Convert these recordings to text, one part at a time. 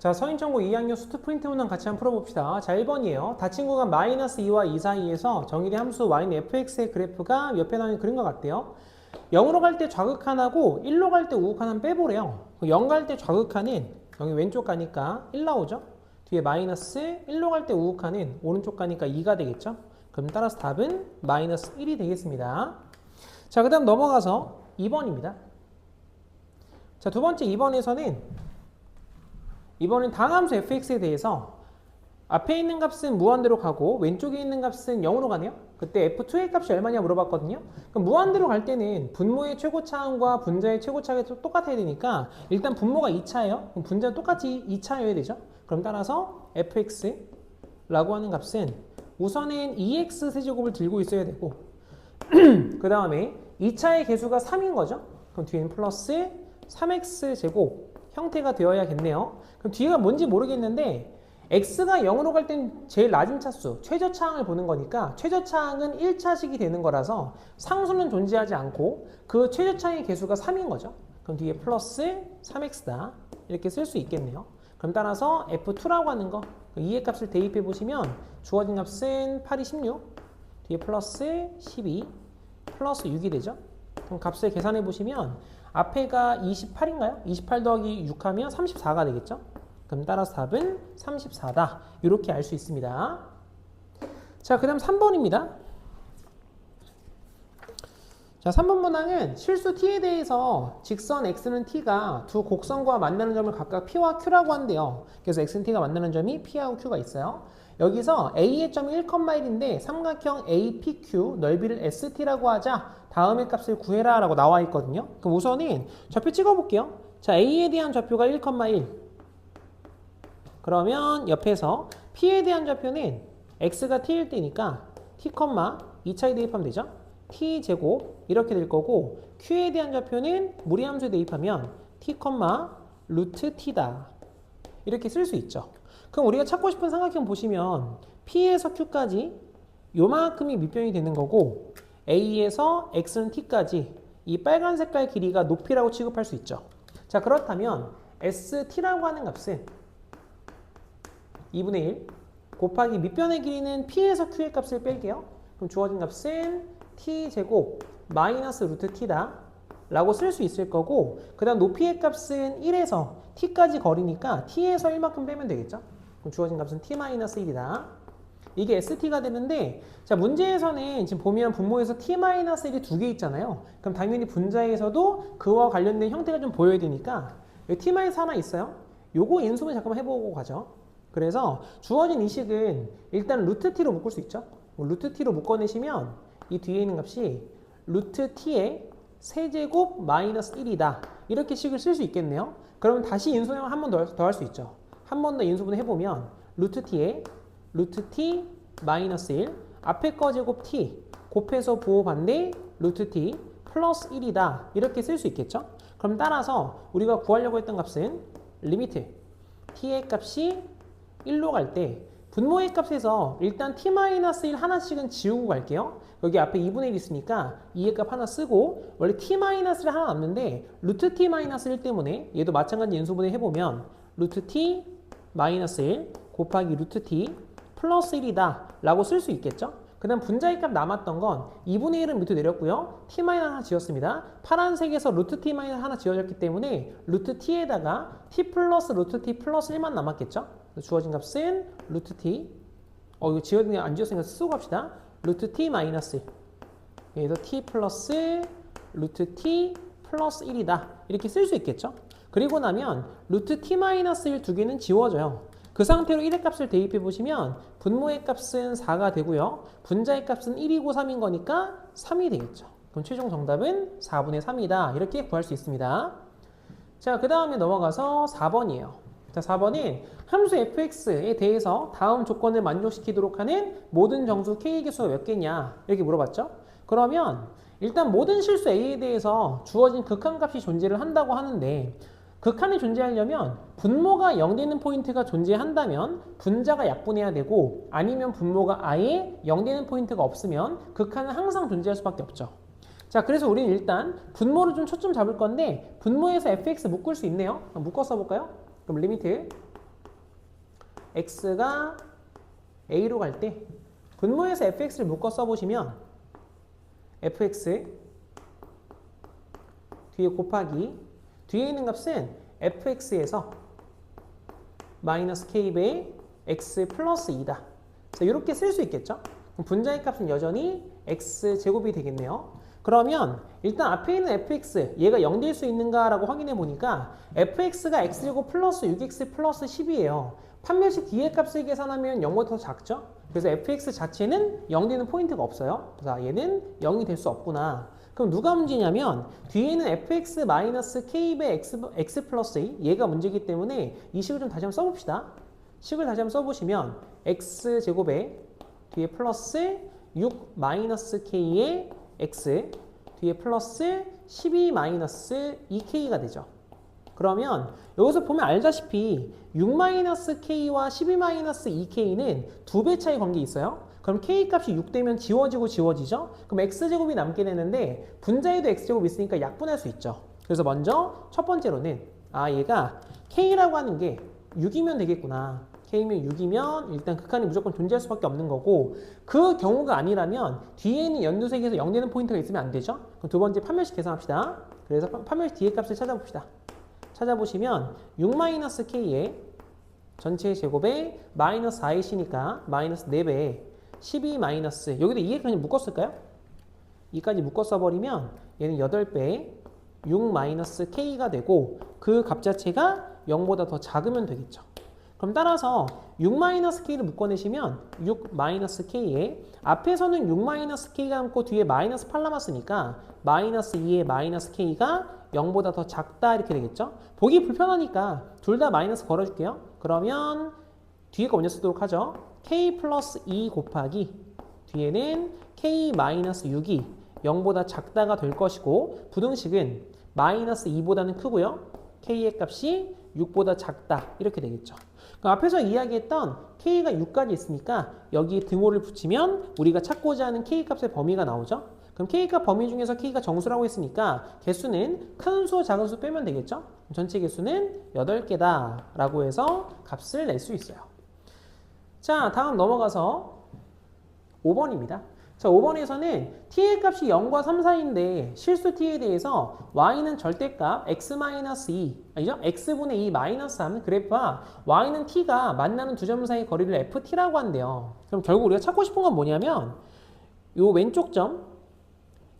자, 서인천고 2학년 수트 프린트 문항 같이 한번 풀어봅시다. 자, 1번이에요. 다친 구간 마이너스 2와 2 사이에서 정의된 함수 y는 fx의 그래프가 옆에 나온 그린 것 같대요. 0으로 갈 때 좌극한하고 1로 갈 때 우극한 빼보래요. 0 갈 때 좌극한은 여기 왼쪽 가니까 1 나오죠. 뒤에 마이너스 1로 갈 때 우극한은 오른쪽 가니까 2가 되겠죠. 그럼 따라서 답은 마이너스 1이 되겠습니다. 자, 그 다음 넘어가서 2번입니다. 자, 두 번째 2번에서는 이번엔 당함수 fx에 대해서 앞에 있는 값은 무한대로 가고 왼쪽에 있는 값은 0으로 가네요. 그때 f2의 값이 얼마냐 물어봤거든요. 그럼 무한대로 갈 때는 분모의 최고차항과 분자의 최고차항이 똑같아야 되니까 일단 분모가 2차예요. 그럼 분자는 똑같이 2차여야 되죠. 그럼 따라서 fx라고 하는 값은 우선은 2x 세제곱을 들고 있어야 되고 그 다음에 2차의 개수가 3인 거죠. 그럼 뒤에는 플러스 3x 제곱 형태가 되어야겠네요. 그럼 뒤가 뭔지 모르겠는데 x가 0으로 갈 땐 제일 낮은 차수, 최저차항을 보는 거니까 최저차항은 1차식이 되는 거라서 상수는 존재하지 않고 그 최저차항의 개수가 3인 거죠. 그럼 뒤에 플러스 3x다. 이렇게 쓸 수 있겠네요. 그럼 따라서 f2라고 하는 거 2의 값을 대입해 보시면 주어진 값은 8이 16, 뒤에 플러스 12, 플러스 6이 되죠. 그럼 값을 계산해 보시면 앞에가 28인가요? 28 더하기 6 하면 34가 되겠죠? 그럼 따라서 답은 34다. 이렇게 알 수 있습니다. 자, 그 다음 3번입니다. 자, 3번 문항은 실수 t에 대해서 직선 x는 t가 두 곡선과 만나는 점을 각각 p와 q라고 한대요. 그래서 x는 t가 만나는 점이 p하고 q가 있어요. 여기서 a의 점이 1,1인데 삼각형 APQ 넓이를 ST라고 하자 다음의 값을 구해라 라고 나와 있거든요. 그럼 우선은 좌표 찍어볼게요. 자, A에 대한 좌표가 1,1 그러면 옆에서 P에 대한 좌표는 X가 T일 때니까 T, 2차에 대입하면 되죠. T 제곱 이렇게 될 거고 Q에 대한 좌표는 무리함수에 대입하면 T, 루트 T다. 이렇게 쓸 수 있죠. 그럼 우리가 찾고 싶은 삼각형 보시면 P에서 Q까지 요만큼이 밑변이 되는 거고 A에서 X는 T까지 이 빨간 색깔 길이가 높이라고 취급할 수 있죠. 자, 그렇다면 ST라고 하는 값은 2분의 1 곱하기 밑변의 길이는 P에서 Q의 값을 뺄게요. 그럼 주어진 값은 T제곱 마이너스 루트 T다 라고 쓸 수 있을 거고 그 다음 높이의 값은 1에서 T까지 거리니까 T에서 1만큼 빼면 되겠죠. 그럼 주어진 값은 T-1이다. 이게 ST가 되는데 자, 문제에서는 지금 보면 분모에서 T-1이 두 개 있잖아요. 그럼 당연히 분자에서도 그와 관련된 형태가 좀 보여야 되니까 여기 T- 하나 있어요. 요거 인수분 잠깐만 해보고 가죠. 그래서 주어진 이 식은 일단 루트 T로 묶을 수 있죠. 루트 T로 묶어내시면 이 뒤에 있는 값이 루트 T의 세제곱 마이너스 1이다. 이렇게 식을 쓸 수 있겠네요. 그러면 다시 인수분해 한 번 더 할 수 있죠. 한 번 더 인수분해 해보면 루트 T의 루트 T 마이너스 1 앞에 거 제곱 T 곱해서 부호 반대 루트 T 플러스 1이다. 이렇게 쓸 수 있겠죠. 그럼 따라서 우리가 구하려고 했던 값은 리미트 T의 값이 1로 갈 때 분모의 값에서 일단 T-1 하나씩은 지우고 갈게요. 여기 앞에 2분의 1 있으니까 2의 값 하나 쓰고 원래 T-1을 하나 남는데 루트 T-1 때문에 얘도 마찬가지 인수분해 해보면 루트 T-1 곱하기 루트 T 플러스 1이다 라고 쓸 수 있겠죠. 그 다음 분자의 값 남았던 건 2분의 1은 밑으로 내렸고요. T- 하나 지웠습니다. 파란색에서 루트 T- 하나 지워졌기 때문에 루트 T에다가 T 플러스 루트 T 플러스 1만 남았겠죠. 주어진 값은 루트 T 이거 지웠냐 안 지웠으니까 쓰고 갑시다. 루트 T 마이너스 1 여기서 T 플러스 루트 T 플러스 1이다 이렇게 쓸 수 있겠죠. 그리고 나면 루트 T-1 두 개는 지워져요. 그 상태로 1의 값을 대입해 보시면 분모의 값은 4가 되고요. 분자의 값은 1이고 3인 거니까 3이 되겠죠. 그럼 최종 정답은 4분의 3이다. 이렇게 구할 수 있습니다. 자, 그 다음에 넘어가서 4번이에요. 자, 4번은 함수 fx에 대해서 다음 조건을 만족시키도록 하는 모든 정수 k의 개수가 몇 개냐 이렇게 물어봤죠. 그러면 일단 모든 실수 a에 대해서 주어진 극한값이 존재를 한다고 하는데 극한이 존재하려면 분모가 0 되는 포인트가 존재한다면 분자가 약분해야 되고 아니면 분모가 아예 0 되는 포인트가 없으면 극한은 항상 존재할 수밖에 없죠. 자, 그래서 우리는 일단 분모를 좀 초점 잡을 건데 분모에서 fx 묶을 수 있네요. 묶어 써볼까요? 그럼 리미트 x가 a로 갈 때 분모에서 fx를 묶어 써보시면 fx 뒤에 곱하기 뒤에 있는 값은 fx에서 마이너스 k배 x 플러스 2다. 이렇게 쓸 수 있겠죠? 그럼 분자의 값은 여전히 x제곱이 되겠네요. 그러면 일단 앞에 있는 fx 얘가 0 될 수 있는가 라고 확인해 보니까 fx가 x제곱 플러스 6x 플러스 10이에요. 판별식 뒤의 값을 계산하면 0보다 더 작죠? 그래서 fx 자체는 0 되는 포인트가 없어요. 자, 얘는 0이 될 수 없구나. 그럼 누가 문제냐면 뒤에는 fx 마이너스 k배 x 플러스 a 얘가 문제이기 때문에 이 식을 좀 다시 한번 써봅시다. 식을 다시 한번 써보시면 x제곱에 뒤에 플러스 6 마이너스 k의 x 뒤에 플러스 12 마이너스 2k가 되죠. 그러면 여기서 보면 알다시피 6 마이너스 k와 12 마이너스 2k는 2배 차이 관계 있어요. 그럼 k 값이 6 되면 지워지고 지워지죠? 그럼 x제곱이 남게 되는데 분자에도 x제곱이 있으니까 약분할 수 있죠. 그래서 먼저 첫 번째로는 얘가 k라고 하는 게 6이면 되겠구나. k면 6이면 일단 극한이 무조건 존재할 수밖에 없는 거고 그 경우가 아니라면 뒤에 있는 연두색에서 0 되는 포인트가 있으면 안 되죠? 그럼 두 번째 판별식 계산합시다. 그래서 판별식 뒤에 값을 찾아봅시다. 찾아보시면 6-k의 전체 제곱에 마이너스 4이시니까 마이너스 4배 12 마이너스 여기다 2에 그냥 묶었을까요? 2까지 묶어 써버리면 얘는 8배 6-k가 되고 그 값 자체가 0보다 더 작으면 되겠죠. 그럼 따라서 6-k를 묶어내시면 6-k에 앞에서는 6-k가 남고 뒤에 마이너스 8 남았으니까 마이너스 2의 마이너스 k가 0보다 더 작다 이렇게 되겠죠. 보기 불편하니까 둘 다 마이너스 걸어줄게요. 그러면 뒤에 거 먼저 쓰도록 하죠. k 플러스 2 곱하기 뒤에는 k 마이너스 6이 0보다 작다가 될 것이고 부등식은 마이너스 2보다는 크고요. k의 값이 6보다 작다 이렇게 되겠죠. 그럼 앞에서 이야기했던 k가 6까지 있으니까 여기 등호를 붙이면 우리가 찾고자 하는 k 값의 범위가 나오죠. 그럼 k값 범위 중에서 k가 정수라고 했으니까 개수는 큰 수, 작은 수 빼면 되겠죠. 전체 개수는 8개다 라고 해서 값을 낼 수 있어요. 자, 다음 넘어가서 5번입니다. 자, 5번에서는 t의 값이 0과 3 사이인데 실수 t에 대해서 y는 절대값 x-2 아니죠? x분의 2 마이너스 3 그래프와 y는 t가 만나는 두 점 사이 거리를 ft라고 한대요. 그럼 결국 우리가 찾고 싶은 건 뭐냐면 요 왼쪽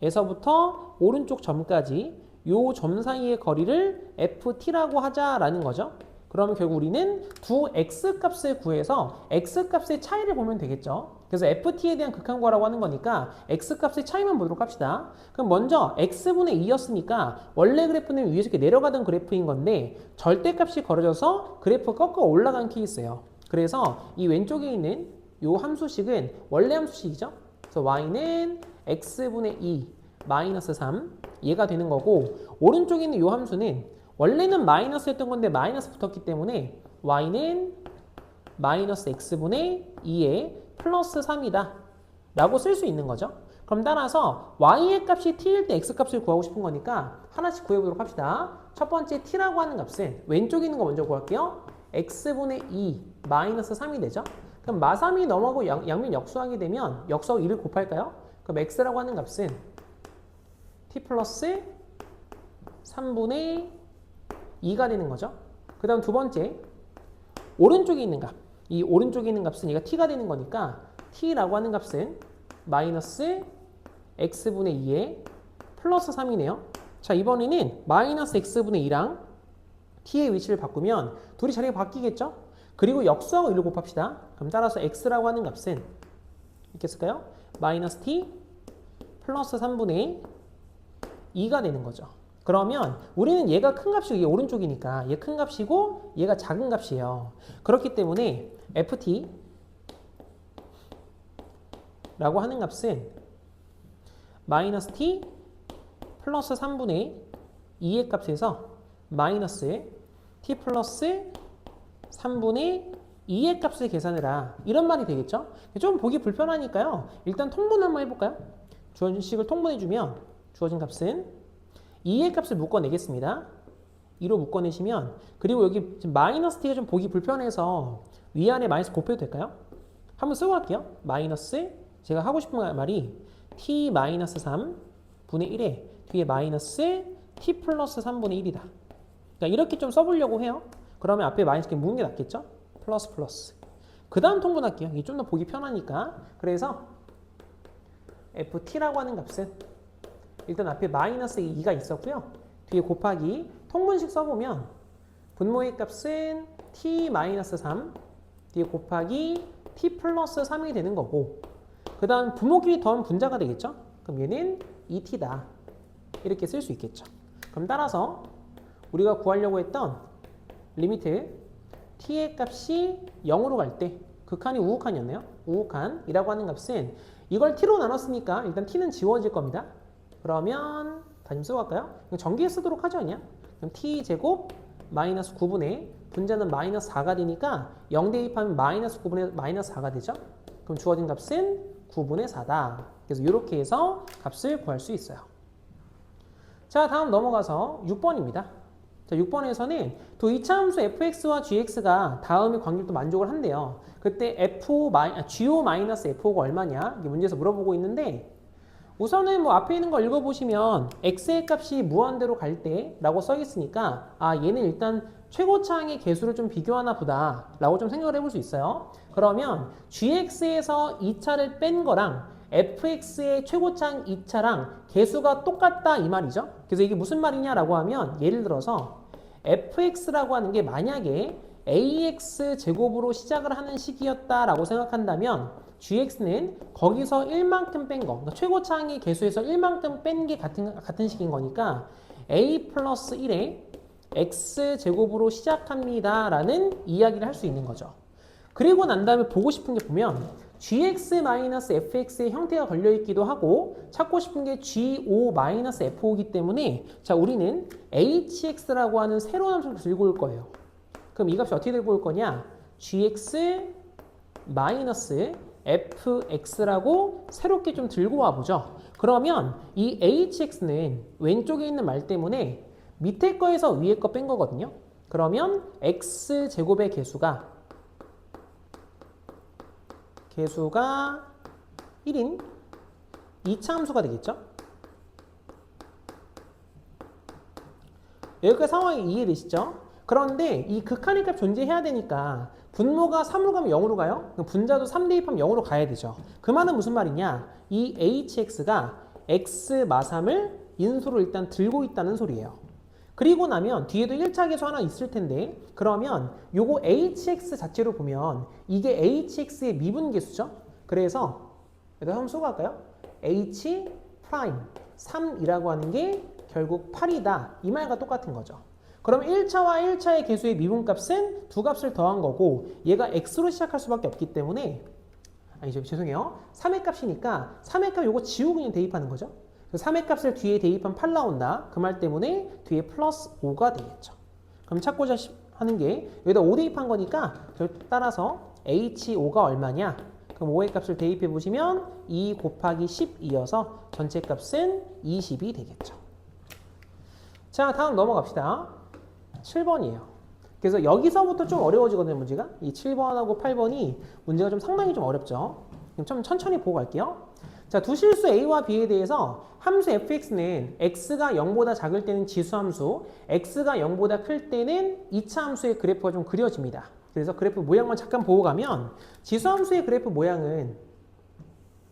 점에서부터 오른쪽 점까지 요 점 사이의 거리를 ft라고 하자라는 거죠. 그러면 결국 우리는 두 x값을 구해서 x값의 차이를 보면 되겠죠. 그래서 ft에 대한 극한과라고 하는 거니까 x값의 차이만 보도록 합시다. 그럼 먼저 x분의 2였으니까 원래 그래프는 위에서 이렇게 내려가던 그래프인 건데 절대값이 걸어져서 그래프가 꺾어 올라간 케이스예요. 그래서 이 왼쪽에 있는 이 함수식은 원래 함수식이죠. 그래서 y는 x분의 2 마이너스 3 얘가 되는 거고 오른쪽에 있는 이 함수는 원래는 마이너스였던 건데 마이너스 붙었기 때문에 y는 마이너스 x분의 2에 플러스 3이다 라고 쓸 수 있는 거죠. 그럼 따라서 y의 값이 t일 때 x값을 구하고 싶은 거니까 하나씩 구해보도록 합시다. 첫 번째 t라고 하는 값은 왼쪽에 있는 거 먼저 구할게요. x분의 2 마이너스 3이 되죠. 그럼 마3이 넘어가고 양면 역수하게 되면 역수하고 2를 곱할까요? 그럼 x라고 하는 값은 t 플러스 3분의 2가 되는 거죠. 그 다음 두 번째 오른쪽에 있는 값. 이 오른쪽에 있는 값은 얘가 t가 되는 거니까 t라고 하는 값은 마이너스 x분의 2에 플러스 3이네요. 자, 이번에는 마이너스 x분의 2랑 t의 위치를 바꾸면 둘이 자리가 바뀌겠죠? 그리고 역수하고 1을 곱합시다. 그럼 따라서 x라고 하는 값은 이렇게 쓸까요? 마이너스 t 플러스 3분의 2가 되는 거죠. 그러면 우리는 얘가 큰 값이고 얘 오른쪽이니까 얘 큰 값이고 얘가 작은 값이에요. 그렇기 때문에 ft 라고 하는 값은 마이너스 t 플러스 3분의 2의 값에서 마이너스 t 플러스 3분의 2의 값을 계산해라 이런 말이 되겠죠. 좀 보기 불편하니까요. 일단 통분 한번 해볼까요? 주어진 식을 통분해주면 주어진 값은 2의 값을 묶어내겠습니다. 2로 묶어내시면, 그리고 여기 지금 마이너스 t가 좀 보기 불편해서 위아래 마이너스 곱해도 될까요? 한번 쓰고 갈게요. 마이너스, 제가 하고 싶은 말이 t 마이너스 3 분의 1에 뒤에 마이너스 t 플러스 3분의 1이다. 그러니까 이렇게 좀 써보려고 해요. 그러면 앞에 마이너스 이렇게 묶는 게 낫겠죠? 플러스 플러스. 그 다음 통분할게요. 이게 좀 더 보기 편하니까. 그래서 ft라고 하는 값은 일단 앞에 마이너스 2가 있었고요. 뒤에 곱하기 통분식 써보면 분모의 값은 t 마이너스 3 뒤에 곱하기 t 플러스 3이 되는 거고, 그 다음 분모끼리 더하면 분자가 되겠죠? 그럼 얘는 2t다. 이렇게 쓸 수 있겠죠. 그럼 따라서 우리가 구하려고 했던 리미트 t의 값이 0으로 갈 때 극한이 우극한이었네요. 우극한이라고 하는 값은 이걸 t로 나눴으니까 일단 t는 지워질 겁니다. 그러면 다시 쓰고 갈까요? 전기에 쓰도록 하죠, 그냥. 그럼 t제곱 마이너스 9분의 분자는 마이너스 4가 되니까 0 대입하면 마이너스 9분의 마이너스 4가 되죠? 그럼 주어진 값은 9분의 4다. 그래서 이렇게 해서 값을 구할 수 있어요. 자, 다음 넘어가서 6번입니다. 자, 6번에서는 또 2차 함수 fx와 gx가 다음의 관계를 또 만족을 한대요. 그때 go-fo가 얼마냐? 이게 문제에서 물어보고 있는데, 우선은 뭐 앞에 있는 거 읽어보시면 x의 값이 무한대로 갈 때 라고 써 있으니까 얘는 일단 최고차항의 개수를 좀 비교하나 보다 라고 좀 생각을 해볼 수 있어요. 그러면 gx에서 2차를 뺀 거랑 fx의 최고차항 2차랑 개수가 똑같다 이 말이죠. 그래서 이게 무슨 말이냐라고 하면, 예를 들어서 fx라고 하는 게 만약에 ax 제곱으로 시작을 하는 식이었다라고 생각한다면 gx는 거기서 1만큼 뺀 거, 그러니까 최고차항의 개수에서 1만큼 뺀 게 같은 식인 거니까 a 플러스 1에 x 제곱으로 시작합니다 라는 이야기를 할 수 있는 거죠. 그리고 난 다음에 보고 싶은 게 보면 gx-fx의 형태가 걸려있기도 하고 찾고 싶은 게 go-fo이기 때문에, 자, 우리는 hx라고 하는 새로운 함수를 들고 올 거예요. 그럼 이 값이 어떻게 들고 올 거냐? gx-fx라고 새롭게 좀 들고 와보죠. 그러면 이 hx는 왼쪽에 있는 말 때문에 밑에 거에서 위에 거 뺀 거거든요. 그러면 x제곱의 개수가 1인 2차 함수가 되겠죠? 여기까지 상황이 이해되시죠? 그런데 이 극한의 값 존재해야 되니까 분모가 3으로 가면 0으로 가요? 그럼 분자도 3 대입하면 0으로 가야 되죠. 그 말은 무슨 말이냐? 이 hx가 x 마3을 인수로 일단 들고 있다는 소리예요. 그리고 나면 뒤에도 1차 계수 하나 있을 텐데, 그러면 요거 hx 자체로 보면 이게 hx의 미분계수죠? 그래서 여기다 한번 쓰고 갈까요? h 프라임 3이라고 하는 게 결국 8이다. 이 말과 똑같은 거죠. 그러면 1차와 1차의 개수의 미분값은 두 값을 더한 거고, 얘가 x로 시작할 수밖에 없기 때문에, 죄송해요. 3의 값이니까 3의 값 요거 지우고 그냥 대입하는 거죠. 3의 값을 뒤에 대입하면 8 나온다. 그 말 때문에 뒤에 플러스 5가 되겠죠. 그럼 찾고자 하는 게 여기다 5 대입한 거니까 따라서 h5가 얼마냐? 그럼 5의 값을 대입해 보시면 2 곱하기 12여서 전체 값은 20이 되겠죠. 자, 다음 넘어갑시다. 7번이에요. 그래서 여기서부터 좀 어려워지거든요, 문제가. 이 7번하고 8번이 문제가 좀 상당히 좀 어렵죠. 좀 천천히 보고 갈게요. 자, 두 실수 a와 b에 대해서 함수 fx는 x가 0보다 작을 때는 지수함수, x가 0보다 클 때는 2차 함수의 그래프가 좀 그려집니다. 그래서 그래프 모양만 잠깐 보고 가면, 지수함수의 그래프 모양은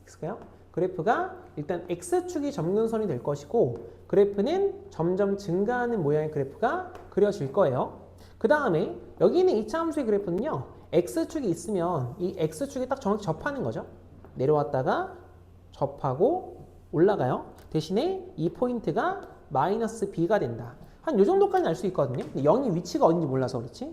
x가요? 그래프가 일단 x축이 점근선이 될 것이고, 그래프는 점점 증가하는 모양의 그래프가 그려질 거예요. 그 다음에 여기 있는 2차 함수의 그래프는요, x축이 있으면 이 x축에 딱 정확히 접하는 거죠. 내려왔다가 접하고 올라가요. 대신에 이 포인트가 마이너스 b가 된다. 한 요 정도까지는 알 수 있거든요. 근데 0이 위치가 어딘지 몰라서 그렇지.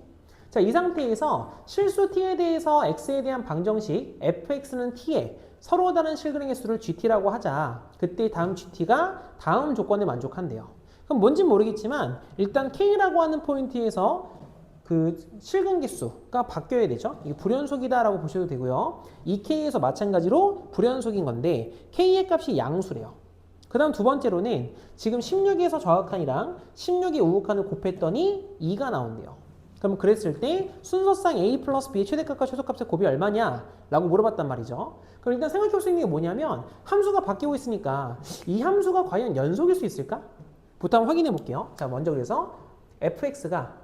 자, 이 상태에서 실수 t에 대해서 x에 대한 방정식 fx는 t에 서로 다른 실근의 수를 gt라고 하자. 그때 다음 gt가 다음 조건에 만족한대요. 그럼 뭔진 모르겠지만 일단 k라고 하는 포인트에서 그 실근계수가 바뀌어야 되죠. 이게 불연속이다라고 보셔도 되고요. 이 k에서 마찬가지로 불연속인 건데 k의 값이 양수래요. 그 다음 두 번째로는 지금 16에서 좌극한이랑 16의 우극한을 곱했더니 2가 나온대요. 그럼 그랬을 때 순서상 a 플러스 b의 최대값과 최소값의 곱이 얼마냐? 라고 물어봤단 말이죠. 그럼 일단 생각해 볼 수 있는 게 뭐냐면 함수가 바뀌고 있으니까 이 함수가 과연 연속일 수 있을까? 부터 한번 확인해 볼게요. 자, 먼저 그래서 fx가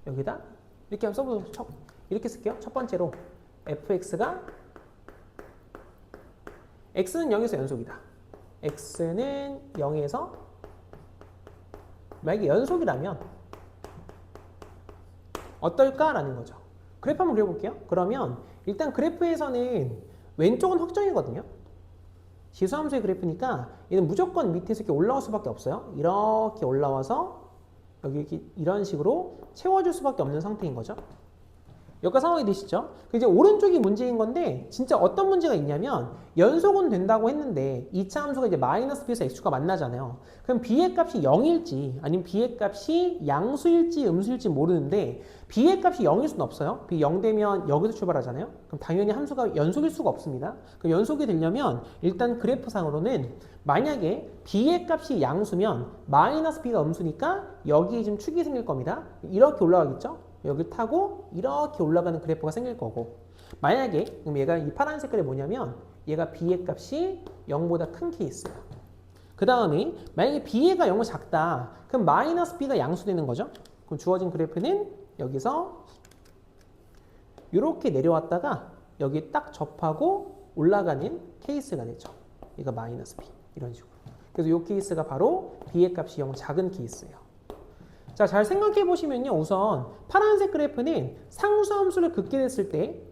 여기다 이렇게 한번 써보죠. 이렇게 쓸게요. 첫 번째로 fx가 x는 0에서 연속이다. x는 0에서 만약에 연속이라면 어떨까라는 거죠. 그래프 한번 그려볼게요. 그러면 일단 그래프에서는 왼쪽은 확정이거든요. 지수함수의 그래프니까 얘는 무조건 밑에서 이렇게 올라올 수밖에 없어요. 이렇게 올라와서 여기 이렇게 이런 식으로 채워줄 수밖에 없는 상태인 거죠. 여기까지 상황이 되시죠? 이제 오른쪽이 문제인 건데 진짜 어떤 문제가 있냐면 연속은 된다고 했는데 2차 함수가 이제 마이너스 b에서 x가 만나잖아요. 그럼 b의 값이 0일지 아니면 b의 값이 양수일지 음수일지 모르는데 b의 값이 0일 수는 없어요. b 0 되면 여기서 출발하잖아요. 그럼 당연히 함수가 연속일 수가 없습니다. 그럼 연속이 되려면 일단 그래프상으로는 만약에 b의 값이 양수면 마이너스 b가 음수니까 여기에 지금 축이 생길 겁니다. 이렇게 올라가겠죠? 여기 타고 이렇게 올라가는 그래프가 생길 거고 만약에 그럼 얘가 이 파란 색깔이 뭐냐면 얘가 b의 값이 0보다 큰 케이스야. 그 다음에 만약에 b가 0은 작다 그럼 마이너스 b가 양수되는 거죠. 그럼 주어진 그래프는 여기서 이렇게 내려왔다가 여기 딱 접하고 올라가는 케이스가 되죠. 얘가 마이너스 b 이런 식으로. 그래서 이 케이스가 바로 b의 값이 0 작은 케이스예요. 자, 잘 생각해 보시면요. 우선 파란색 그래프는 상수함수를 긋게 됐을 때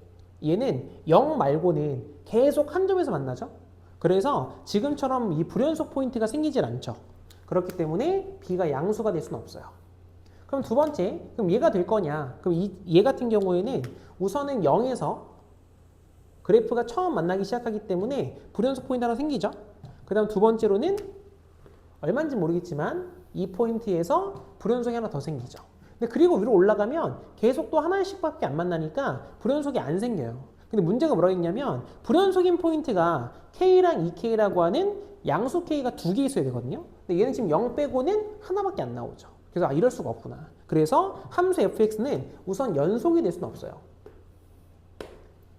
얘는 0 말고는 계속 한 점에서 만나죠. 그래서 지금처럼 이 불연속 포인트가 생기질 않죠. 그렇기 때문에 b가 양수가 될 수는 없어요. 그럼 두 번째, 그럼 얘가 될 거냐? 그럼 얘 같은 경우에는 우선은 0에서 그래프가 처음 만나기 시작하기 때문에 불연속 포인트 하나 생기죠. 그 다음 두 번째로는 얼마인지 모르겠지만 이 포인트에서 불연속이 하나 더 생기죠. 근데 그리고 위로 올라가면 계속 또 하나씩밖에 안 만나니까 불연속이 안 생겨요. 근데 문제가 뭐라고 했냐면 불연속인 포인트가 K랑 2K라고 하는 양수 K가 두 개 있어야 되거든요. 근데 얘는 지금 0 빼고는 하나밖에 안 나오죠. 그래서 이럴 수가 없구나. 그래서 함수 fx는 우선 연속이 될 수는 없어요.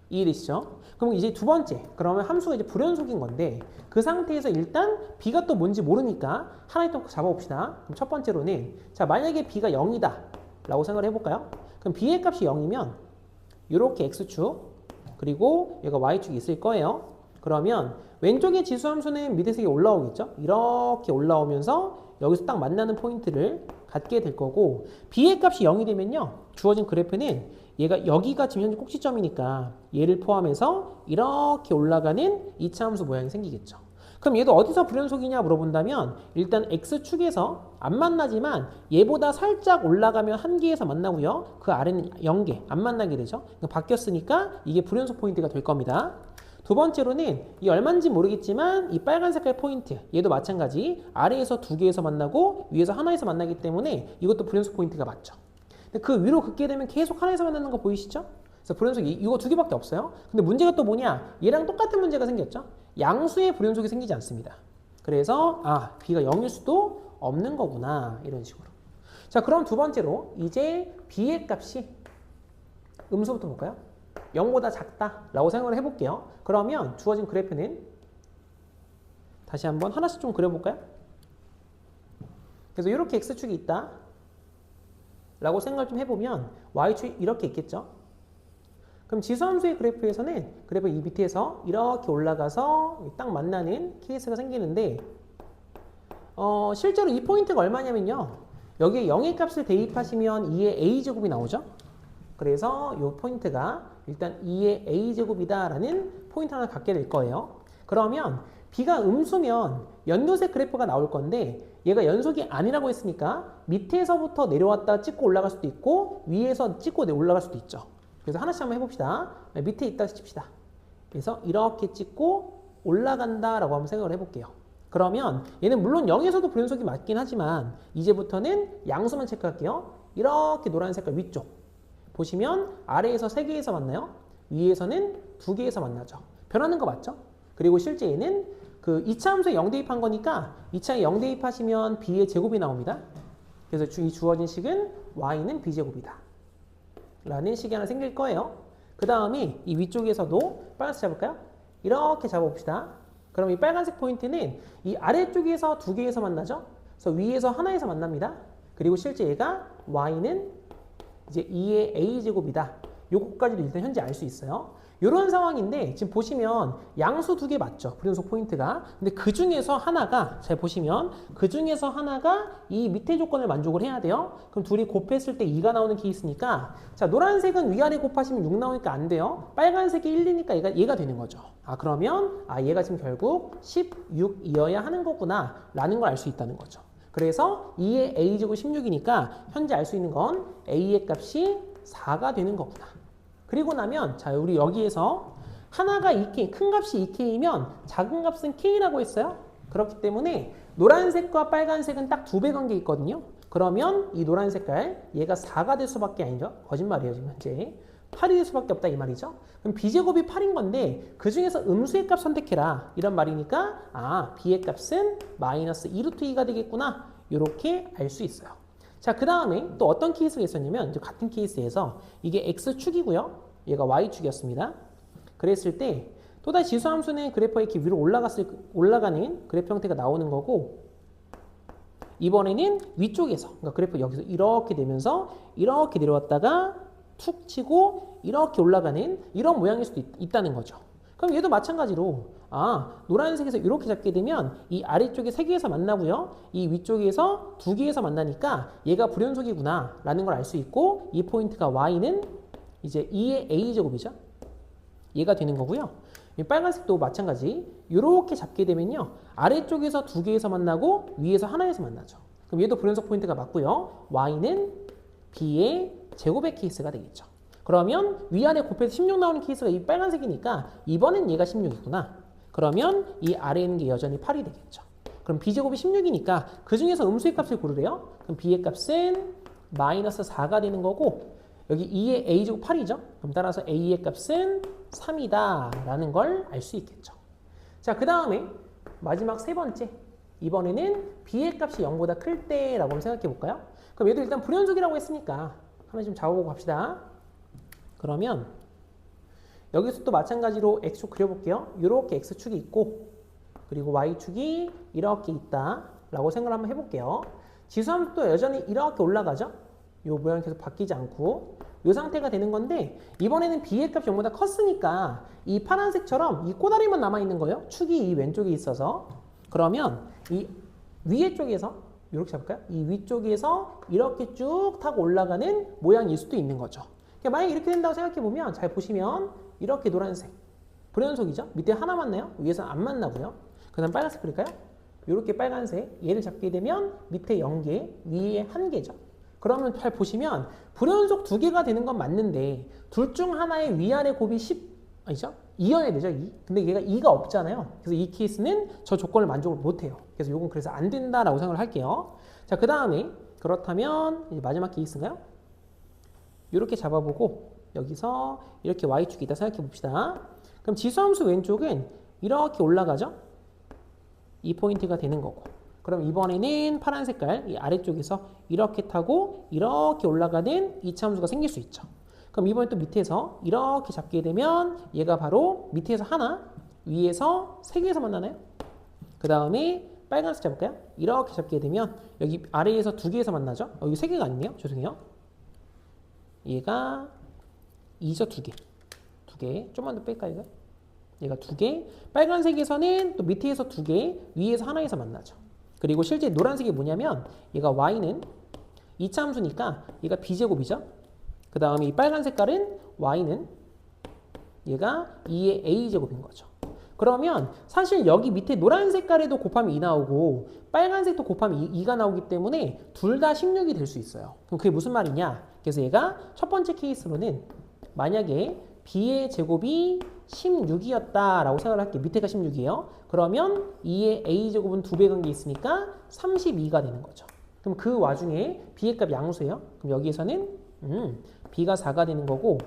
이해되시죠? 그럼 이제 두 번째, 그러면 함수가 이제 불연속인 건데 그 상태에서 일단 b가 또 뭔지 모르니까 하나 일단 잡아봅시다. 그럼 첫 번째로는 자 만약에 b가 0이다 라고 생각을 해볼까요? 그럼 b의 값이 0이면 이렇게 x축 그리고 얘가 y축이 있을 거예요. 그러면 왼쪽의 지수함수는 밑에서 올라오겠죠? 이렇게 올라오면서 여기서 딱 만나는 포인트를 갖게 될 거고 b의 값이 0이 되면요 주어진 그래프는 얘가 여기가 지금 현재 꼭지점이니까 얘를 포함해서 이렇게 올라가는 2차 함수 모양이 생기겠죠. 그럼 얘도 어디서 불연속이냐 물어본다면 일단 x축에서 안 만나지만 얘보다 살짝 올라가면 한 개에서 만나고요. 그 아래는 0개 안 만나게 되죠. 바뀌었으니까 이게 불연속 포인트가 될 겁니다. 두 번째로는 이 얼마인지 모르겠지만 이 빨간 색깔 포인트 얘도 마찬가지 아래에서 두 개에서 만나고 위에서 하나에서 만나기 때문에 이것도 불연속 포인트가 맞죠. 근데 그 위로 긋게 되면 계속 하나에서 만나는 거 보이시죠? 그래서 불연속이 이거 두 개밖에 없어요. 근데 문제가 또 뭐냐? 얘랑 똑같은 문제가 생겼죠? 양수의 불연속이 생기지 않습니다. 그래서 b가 0일 수도 없는 거구나 이런 식으로. 자 그럼 두 번째로 이제 b의 값이 음수부터 볼까요? 0보다 작다 라고 생각을 해볼게요. 그러면 주어진 그래프는 다시 한번 하나씩 좀 그려볼까요? 그래서 이렇게 x축이 있다 라고 생각을 좀 해보면 y축이 이렇게 있겠죠. 그럼 지수함수의 그래프에서는 그래프 이 밑에서 이렇게 올라가서 딱 만나는 케이스가 생기는데 실제로 이 포인트가 얼마냐면요 여기에 0의 값을 대입하시면 2의 a제곱이 나오죠. 그래서 이 포인트가 일단 2의 a제곱이다 라는 포인트 하나 갖게 될 거예요. 그러면 b가 음수면 연두색 그래프가 나올 건데 얘가 연속이 아니라고 했으니까 밑에서부터 내려왔다 찍고 올라갈 수도 있고 위에서 찍고 올라갈 수도 있죠. 그래서 하나씩 한번 해봅시다. 밑에 있다 칩시다. 그래서 이렇게 찍고 올라간다 라고 한번 생각을 해볼게요. 그러면 얘는 물론 0에서도 불연속이 맞긴 하지만 이제부터는 양수만 체크할게요. 이렇게 노란 색깔 위쪽 보시면 아래에서 3개에서 만나요. 위에서는 2개에서 만나죠. 변하는 거 맞죠? 그리고 실제 얘는 그 2차 함수에 0 대입한 거니까 2차에 0 대입하시면 b의 제곱이 나옵니다. 그래서 이 주어진 식은 y는 b제곱이다. 라는 식이 하나 생길 거예요. 그 다음에 이 위쪽에서도 빨간색 잡을까요? 이렇게 잡아봅시다. 그럼 이 빨간색 포인트는 이 아래쪽에서 두 개에서 만나죠? 그래서 위에서 하나에서 만납니다. 그리고 실제 얘가 y는 이제 2의 a제곱이다. 요거까지도 일단 현재 알 수 있어요. 이런 상황인데 지금 보시면 양수 두 개 맞죠? 불연속 포인트가. 근데 그 중에서 하나가 잘 보시면 그 중에서 하나가 이 밑에 조건을 만족을 해야 돼요. 그럼 둘이 곱했을 때 2가 나오는 케이스니까 자 노란색은 위아래 곱하시면 6 나오니까 안 돼요. 빨간색이 1이니까 얘가 되는 거죠. 그러면 얘가 지금 결국 16이어야 하는 거구나 라는 걸 알 수 있다는 거죠. 그래서 2의 a제곱 16이니까 현재 알 수 있는 건 a의 값이 4가 되는 거구나. 그리고 나면 자 우리 여기에서 하나가 2K, 큰 값이 2K이면 작은 값은 K라고 했어요. 그렇기 때문에 노란색과 빨간색은 딱 두 배 관계 있거든요. 그러면 이 노란 색깔 얘가 4가 될 수밖에 아니죠. 거짓말이에요 지금 현재. 8이 될 수밖에 없다 이 말이죠. 그럼 b제곱이 8인 건데 그 중에서 음수의 값 선택해라 이런 말이니까 b의 값은 마이너스 2루트 2가 되겠구나 이렇게 알 수 있어요. 자, 그 다음에 또 어떤 케이스가 있었냐면 이제 같은 케이스에서 이게 x축이고요. 얘가 y축이었습니다. 그랬을 때 또다시 지수함수는 그래프가 이렇게 위로 올라가는 그래프 형태가 나오는 거고 이번에는 위쪽에서 그러니까 그래프 여기서 이렇게 되면서 이렇게 내려왔다가 툭 치고 이렇게 올라가는 이런 모양일 수도 있다는 거죠. 그럼 얘도 마찬가지로 노란색에서 이렇게 잡게 되면 이 아래쪽에 3개에서 만나고요. 이 위쪽에서 2개에서 만나니까 얘가 불연속이구나 라는 걸 알 수 있고 이 포인트가 y는 이제 2의 a제곱이죠. 얘가 되는 거고요. 이 빨간색도 마찬가지 이렇게 잡게 되면요. 아래쪽에서 2개에서 만나고 위에서 하나에서 만나죠. 그럼 얘도 불연속 포인트가 맞고요. y는 b의 제곱의 케이스가 되겠죠. 그러면 위아래 곱해서 16 나오는 케이스가 이 빨간색이니까 이번엔 얘가 16이구나. 그러면 이 아래에 있는 게 여전히 8이 되겠죠. 그럼 b제곱이 16이니까 그 중에서 음수의 값을 고르래요. 그럼 b의 값은 마이너스 4가 되는 거고 여기 2의 a제곱 8이죠. 그럼 따라서 a의 값은 3이다 라는 걸 알 수 있겠죠. 자, 그 다음에 마지막 세 번째 이번에는 b의 값이 0보다 클 때라고 한번 생각해 볼까요? 그럼 얘도 일단 불연속이라고 했으니까 한번 좀 잡아보고 갑시다. 그러면 여기서 또 마찬가지로 x축 그려볼게요. 이렇게 x축이 있고 그리고 y축이 이렇게 있다라고 생각을 한번 해볼게요. 지수함수도 여전히 이렇게 올라가죠. 이 모양이 계속 바뀌지 않고 이 상태가 되는 건데 이번에는 b의 값이 0보다 컸으니까 이 파란색처럼 이 꼬다리만 남아있는 거예요. 축이 이 왼쪽에 있어서 그러면 이 위에 쪽에서 이렇게 잡을까요? 이 위쪽에서 이렇게 쭉 타고 올라가는 모양일 수도 있는 거죠. 만약에 이렇게 된다고 생각해보면 잘 보시면 이렇게 노란색 불연속이죠. 밑에 하나 만나요. 위에서는 안 만나고요. 그 다음 빨간색 그릴까요? 이렇게 빨간색 얘를 잡게 되면 밑에 0개 위에 1개죠. 그러면 잘 보시면 불연속 2개가 되는 건 맞는데 둘 중 하나의 위아래 곱이 10 아니죠? 2여야 되죠. 2. 근데 얘가 2가 없잖아요. 그래서 이 케이스는 저 조건을 만족을 못해요. 그래서 이건 그래서 안 된다라고 생각을 할게요. 자, 그 다음에 그렇다면 이제 마지막 케이스인가요? 이렇게 잡아보고 여기서 이렇게 y축이다 생각해 봅시다. 그럼 지수함수 왼쪽은 이렇게 올라가죠? 이 포인트가 되는 거고 그럼 이번에는 파란 색깔 이 아래쪽에서 이렇게 타고 이렇게 올라가는 2차 함수가 생길 수 있죠. 그럼 이번에 또 밑에서 이렇게 잡게 되면 얘가 바로 밑에서 하나 위에서 3개에서 만나나요? 그 다음에 빨간색 잡을까요? 이렇게 잡게 되면 여기 아래에서 2개에서 만나죠? 여기 3개가 아니네요. 죄송해요. 얘가 2죠. 2개. 2개. 좀만 더 뺄까요? 이거? 얘가 2개. 빨간색에서는 또 밑에서 2개, 위에서 하나에서 만나죠. 그리고 실제 노란색이 뭐냐면 얘가 y는 2차 함수니까 얘가 b제곱이죠. 그 다음에 이 빨간 색깔은 y는 얘가 2의 a제곱인 거죠. 그러면 사실 여기 밑에 노란 색깔에도 곱하면 2 나오고 빨간색도 곱하면 2가 나오기 때문에 둘 다 16이 될 수 있어요. 그럼 그게 무슨 말이냐? 그래서 얘가 첫 번째 케이스로는 만약에 b의 제곱이 16이었다라고 생각을 할게요. 밑에가 16이에요. 그러면 2의 a제곱은 2배 관계 있으니까 32가 되는 거죠. 그럼 그 와중에 b의 값 양수예요. 그럼 여기에서는 b가 4가 되는 거고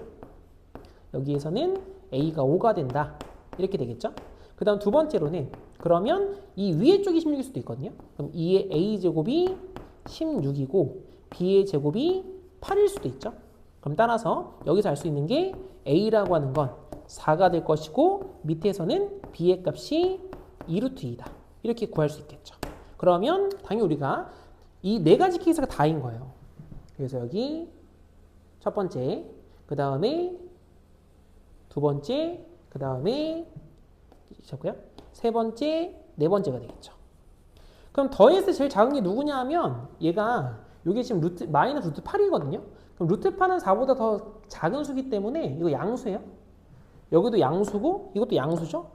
여기에서는 a가 5가 된다. 이렇게 되겠죠. 그 다음 두 번째로는 그러면 이 위에 쪽이 16일 수도 있거든요. 그럼 2의 a제곱이 16이고 b의 제곱이 8일 수도 있죠. 그럼 따라서 여기서 알 수 있는 게 a라고 하는 건 4가 될 것이고 밑에서는 b의 값이 2루트 2다. 이렇게 구할 수 있겠죠. 그러면 당연히 우리가 이 네 가지 케이스가 다인 거예요. 그래서 여기 첫 번째, 그 다음에 두 번째, 그 다음에 세 번째, 네 번째가 되겠죠. 그럼 더했을 제일 작은 게 누구냐 하면 얘가 이게 지금 마이너스 루트 8이거든요. 그럼 루트 8은 4보다 더 작은 수기 때문에 이거 양수예요. 여기도 양수고 이것도 양수죠.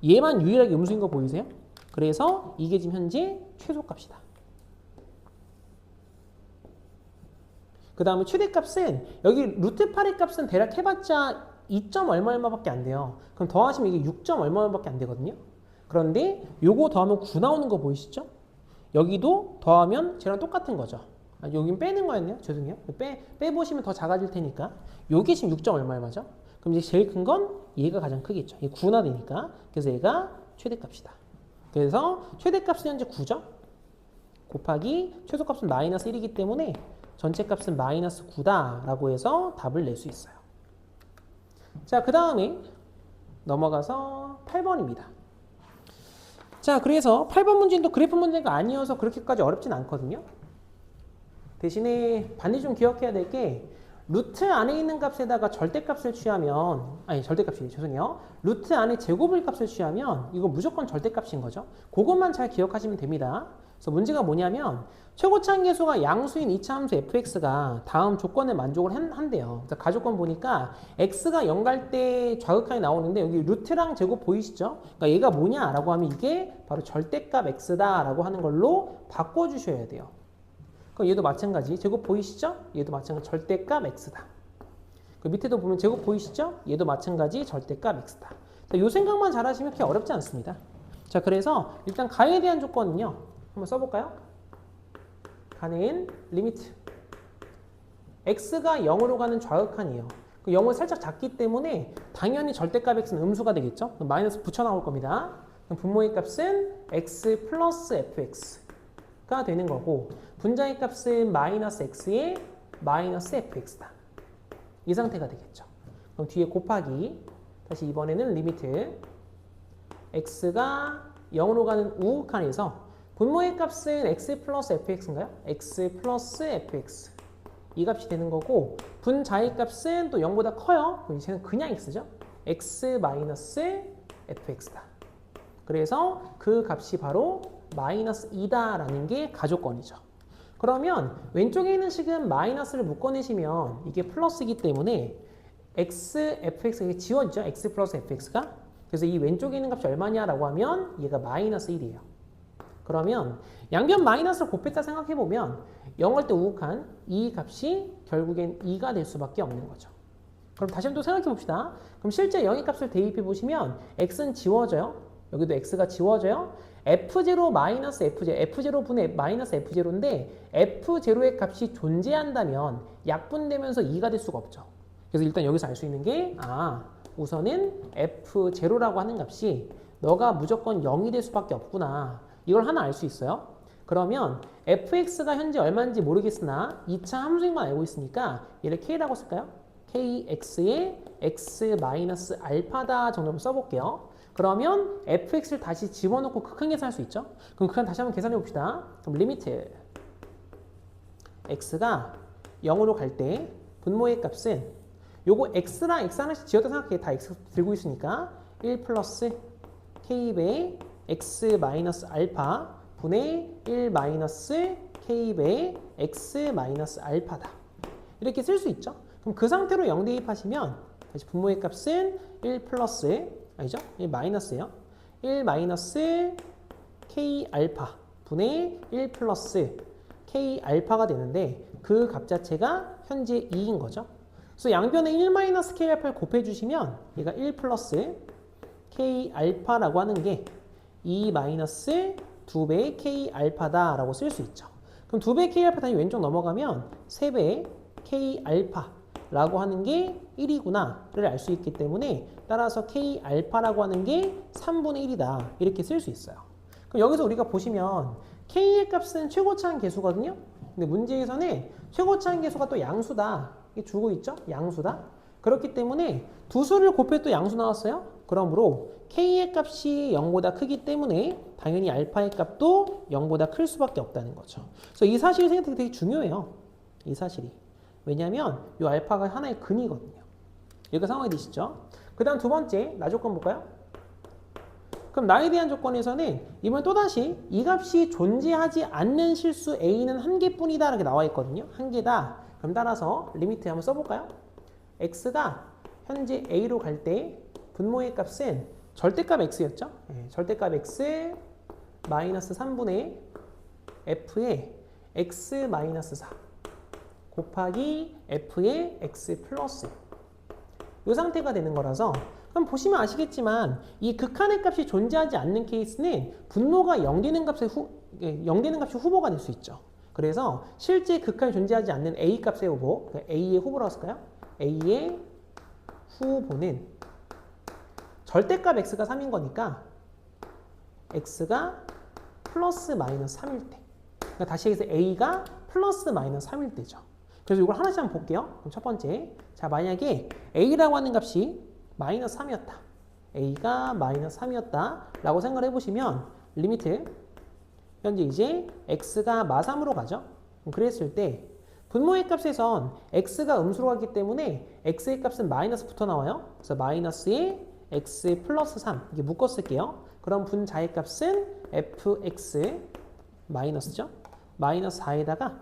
얘만 유일하게 음수인 거 보이세요? 그래서 이게 지금 현재 최소값이다. 그 다음에 최대값은 여기 루트 8의 값은 대략 해봤자 2점 얼마밖에 안 돼요. 그럼 더하시면 이게 6점 얼마밖에 안 되거든요. 그런데 요거 더하면 9 나오는 거 보이시죠? 여기도 더하면 쟤랑 똑같은 거죠. 여긴 빼는 거였네요. 죄송해요. 빼보시면 더 작아질 테니까. 요게 지금 6점 얼마죠? 그럼 이제 제일 큰 건 얘가 가장 크겠죠. 얘 9나 되니까. 그래서 얘가 최대값이다. 그래서 최대값은 현재 9죠. 곱하기 최소값은 마이너스 1이기 때문에 전체값은 마이너스 9다 라고 해서 답을 낼 수 있어요. 자, 그 다음에 넘어가서 8번입니다. 자, 그래서 8번 문제는 또 그래프 문제가 아니어서 그렇게까지 어렵진 않거든요. 대신에 반드시 좀 기억해야 될 게 루트 안에 있는 값에다가 절대값을 취하면 절대값이에요. 죄송해요. 루트 안에 제곱을 값을 취하면 이거 무조건 절대값인 거죠. 그것만 잘 기억하시면 됩니다. 그래서 문제가 뭐냐면 최고차항 계수가 양수인 2차 함수 fx가 다음 조건에 만족을 한대요. 그래서 가조건 보니까 x가 0 갈 때 좌극한이 나오는데 여기 루트랑 제곱 보이시죠? 그러니까 얘가 뭐냐라고 하면 이게 바로 절대값 x다라고 하는 걸로 바꿔주셔야 돼요. 그럼 얘도 마찬가지. 제곱 보이시죠? 얘도 마찬가지 절대값 x다. 그 밑에도 보면 제곱 보이시죠? 얘도 마찬가지 절대값 x다. 자, 요 생각만 잘하시면 그렇게 어렵지 않습니다. 자, 그래서 일단 가에 대한 조건은요. 한번 써볼까요? 가는 리미트 x가 0으로 가는 좌극한이에요. 그 0을 살짝 작기 때문에 당연히 절대값 x는 음수가 되겠죠? 마이너스 붙여 나올 겁니다. 그럼 분모의 값은 x 플러스 fx가 되는 거고 분자의 값은 마이너스 x에 마이너스 fx다. 이 상태가 되겠죠. 그럼 뒤에 곱하기 다시 이번에는 리미트 x가 0으로 가는 우극한에서 분모의 값은 x 플러스 fx인가요? x 플러스 fx 이 값이 되는 거고 분자의 값은 또 0보다 커요. 그럼 이제는 그냥 x죠. x 마이너스 fx다. 그래서 그 값이 바로 마이너스 2다라는 게 가조건이죠. 그러면 왼쪽에 있는 식은 마이너스를 묶어내시면 이게 플러스이기 때문에 x, fx가 지워지죠. x 플러스 fx가. 그래서 이 왼쪽에 있는 값이 얼마냐라고 하면 얘가 마이너스 1이에요. 그러면 양변 마이너스를 곱했다 생각해보면 0할 때 우극한 이 값이 결국엔 2가 될 수밖에 없는 거죠. 그럼 다시 한번 또 생각해봅시다. 그럼 실제 0의 값을 대입해보시면 x는 지워져요. 여기도 x가 지워져요. f0 마이너스 f0, f0 분의 마이너스 f0인데 f0의 값이 존재한다면 약분되면서 2가 될 수가 없죠. 그래서 일단 여기서 알 수 있는 게 우선은 f0라고 하는 값이 너가 무조건 0이 될 수밖에 없구나. 이걸 하나 알 수 있어요. 그러면 fx가 현재 얼마인지 모르겠으나 2차 함수인 건 알고 있으니까 얘를 k라고 쓸까요? kx에 x-알파다 정도로 써볼게요. 그러면 fx를 다시 집어넣고 극한 계산할 수 있죠? 그럼 극한 다시 한번 계산해 봅시다. 그럼 리미트 x가 0으로 갈 때 분모의 값은 요거 x랑 x 하나씩 지었다 생각해. 다 x 들고 있으니까 1 플러스 k배 x-알파 분의 1 마이너스 k배 x-알파다. 이렇게 쓸 수 있죠? 그럼 그 상태로 0 대입하시면 다시 분모의 값은 1 플러스 아니죠? 1 마이너스예요. 1 마이너스 k 알파 분의 1 플러스 k 알파가 되는데 그 값 자체가 현재 2인 거죠. 그래서 양변에 1 마이너스 k 알파를 곱해주시면 얘가 1 플러스 k 알파라고 하는 게 2 마이너스 2배의 k 알파다라고 쓸 수 있죠. 그럼 2배의 k 알파 다시 왼쪽 넘어가면 3배의 k 알파 라고 하는 게 1이구나를 알 수 있기 때문에 따라서 K 알파라고 하는 게 3분의 1이다. 이렇게 쓸 수 있어요. 그럼 여기서 우리가 보시면 K의 값은 최고차항 계수거든요. 근데 문제에서는 최고차항 계수가 또 양수다. 이게 주고 있죠? 양수다. 그렇기 때문에 두 수를 곱해 또 양수 나왔어요. 그러므로 K의 값이 0보다 크기 때문에 당연히 알파의 값도 0보다 클 수밖에 없다는 거죠. 그래서 이 사실이 생각하기 되게 중요해요. 이 사실이. 왜냐하면 이 알파가 하나의 근이거든요. 여기가 상황이 되시죠? 그 다음 두 번째, 나 조건 볼까요? 그럼 나에 대한 조건에서는 이번 또다시 이 값이 존재하지 않는 실수 A는 한 개뿐이다 이렇게 나와 있거든요. 한 개다. 그럼 따라서 리미트 한번 써볼까요? X가 현재 A로 갈 때 분모의 값은 절대값 X였죠? 네, 절대값 X 마이너스 3분의 F의 X 마이너스 4 곱하기 F의 X 플러스 이 상태가 되는 거라서 그럼 보시면 아시겠지만 이 극한의 값이 존재하지 않는 케이스는 분모가 0 되는 값이 후보가 될 수 있죠. 그래서 실제 극한이 존재하지 않는 A 값의 후보, A의 후보라고 쓸까요? A의 후보는 절대값 X가 3인 거니까 X가 플러스 마이너스 3일 때. 그러니까 다시 해서 A가 플러스 마이너스 3일 때죠. 그래서 이걸 하나씩 한번 볼게요. 그럼 첫 번째. 자, 만약에 A라고 하는 값이 마이너스 3이었다. A가 마이너스 3이었다. 라고 생각을 해보시면 리미트 현재 이제 X가 마3으로 가죠. 그랬을 때 분모의 값에선 X가 음수로 가기 때문에 X의 값은 마이너스부터 나와요. 그래서 마이너스에 X 플러스 3 이게 묶어 쓸게요. 그럼 분자의 값은 fx 마이너스죠. 마이너스 4에다가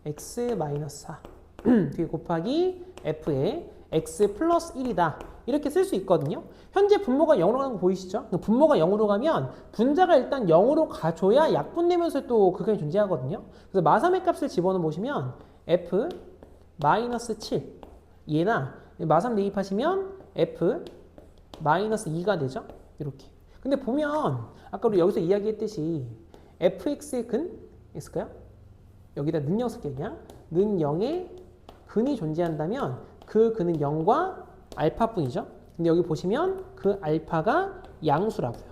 x 마이너스 4 뒤에 곱하기 f의 x 플러스 1이다. 이렇게 쓸 수 있거든요. 현재 분모가 0으로 가는 거 보이시죠? 분모가 0으로 가면 분자가 일단 0으로 가줘야 약분되면서 또 극한이 존재하거든요. 그래서 마삼의 값을 집어넣어 보시면 f 마이너스 7 얘나 마3 대입하시면 f 마이너스 2가 되죠. 이렇게. 근데 보면 아까 우리 여기서 이야기했듯이 fx의 근 있을까요? 여기다 는 0 쓸게요. 그냥 는 0의 근이 존재한다면 그 근은 0과 알파뿐이죠. 근데 여기 보시면 그 알파가 양수라고요.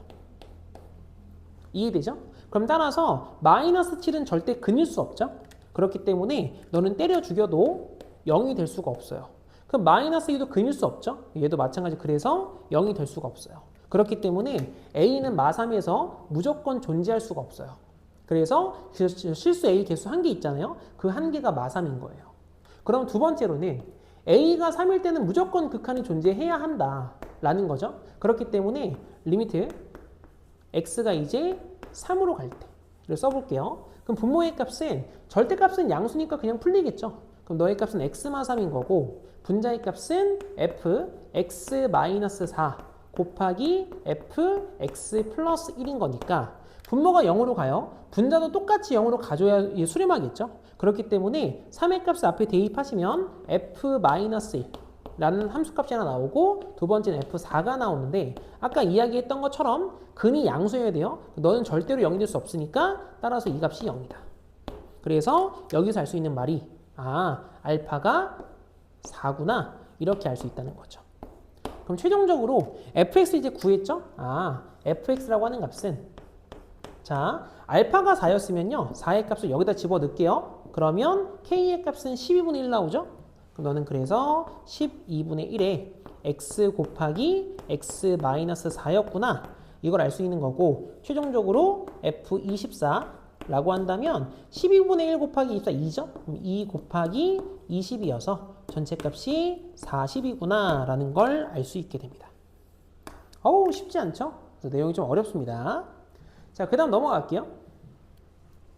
이해되죠? 그럼 따라서 마이너스 7은 절대 근일 수 없죠. 그렇기 때문에 너는 때려 죽여도 0이 될 수가 없어요. 그럼 마이너스 2도 근일 수 없죠. 얘도 마찬가지. 그래서 0이 될 수가 없어요. 그렇기 때문에 A는 마3에서 무조건 존재할 수가 없어요. 그래서 실수 A 개수 1개 있잖아요. 그 1개가 마3인 거예요. 그럼 두 번째로는 A가 3일 때는 무조건 극한이 존재해야 한다라는 거죠. 그렇기 때문에 리미트 X가 이제 3으로 갈 때를 써볼게요. 그럼 분모의 값은 절대값은 양수니까 그냥 풀리겠죠. 그럼 너의 값은 X마3인 거고 분자의 값은 F X-4 곱하기 F X 플러스 1인 거니까 분모가 0으로 가요. 분자도 똑같이 0으로 가줘야 수렴하겠죠. 그렇기 때문에 3의 값을 앞에 대입하시면 F-1 라는 함수값이 하나 나오고 두 번째는 F4가 나오는데 아까 이야기했던 것처럼 근이 양수여야 돼요. 너는 절대로 0이 될 수 없으니까 따라서 이 값이 0이다. 그래서 여기서 알 수 있는 말이 알파가 4구나 이렇게 알 수 있다는 거죠. 그럼 최종적으로 fx 이제 구했죠? fx라고 하는 값은 자 알파가 4였으면요 4의 값을 여기다 집어넣을게요. 그러면 k의 값은 12분의 1 나오죠? 그럼 너는 그래서 12분의 1에 x 곱하기 x 마이너스 4였구나 이걸 알 수 있는 거고 최종적으로 f24라고 한다면 12분의 1 곱하기 24 2죠? 그럼 2 곱하기 20이어서 전체 값이 40이구나 라는 걸 알 수 있게 됩니다. 어우 쉽지 않죠? 그래서 내용이 좀 어렵습니다. 자, 그 다음 넘어갈게요.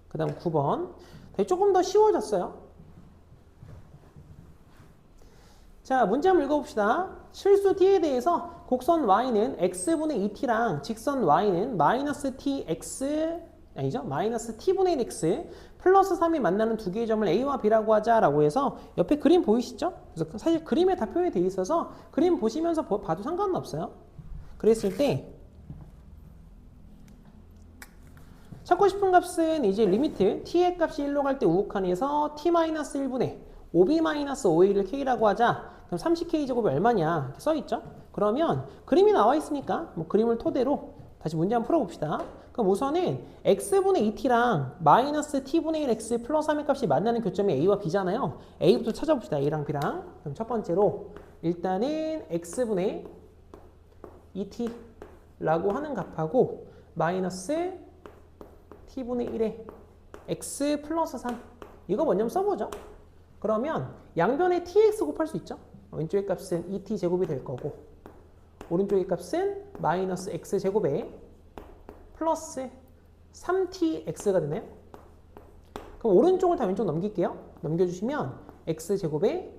그 다음 9번 조금 더 쉬워졌어요. 자, 문제 한번 읽어봅시다. 실수 t에 대해서 곡선 y는 x분의 2t랑 직선 y는 마이너스 tx 아니죠? 마이너스 t분의 1x 플러스 3이 만나는 두 개의 점을 a와 b라고 하자라고 해서 옆에 그림 보이시죠? 그래서 사실 그림에 다 표현이 되어 있어서 그림 보시면서 봐도 상관은 없어요. 그랬을 때 찾고 싶은 값은 이제 리미트 t의 값이 1로 갈 때 우극한에서 t-1분의 5b-5a를 k라고 하자. 그럼 30k제곱이 얼마냐? 이렇게 써있죠? 그러면 그림이 나와 있으니까 뭐 그림을 토대로 다시 문제 한번 풀어봅시다. 그럼 우선은 x분의 2t랑 마이너스 t분의 1x 플러스 3의 값이 만나는 교점이 a와 b잖아요. a부터 찾아봅시다. a랑 b랑. 그럼 첫 번째로 일단은 x분의 2t라고 하는 값하고 마이너스 t분의 1의 x 플러스 3 이거 먼저 써보죠. 그러면 양변에 tx 곱할 수 있죠. 왼쪽의 값은 2t 제곱이 될 거고 오른쪽의 값은 마이너스 x 제곱에 플러스 3tx가 되네요. 그럼 오른쪽을 다 왼쪽 넘길게요. 넘겨주시면 x 제곱에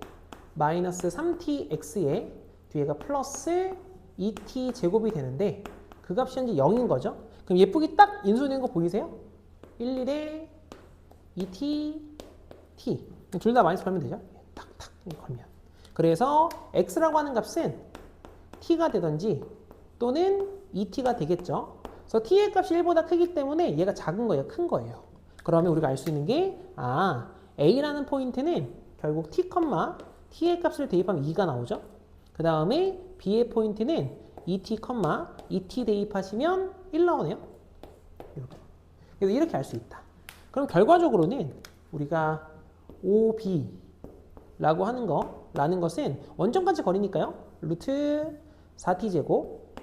마이너스 3tx에 뒤에가 플러스 2t 제곱이 되는데 그 값이 현재 0인 거죠. 그럼 예쁘게 딱 인수된 거 보이세요? 11에 2t, t. 둘 다 마이너스 걸면 되죠? 탁탁 걸면. 그래서 x라고 하는 값은 t가 되든지 또는 2t가 되겠죠. 그래서 t의 값이 1보다 크기 때문에 얘가 작은 거예요? 큰 거예요? 그러면 우리가 알 수 있는 게 a라는 포인트는 결국 t, t의 값을 대입하면 2가 나오죠. 그 다음에 b의 포인트는 2t, 2t 대입하시면 1 나오네요. 이렇게. 그래서 이렇게 알 수 있다. 그럼 결과적으로는 우리가 OB라고 하는 거라는 것은 원점까지 거리니까요. 루트 4t 제곱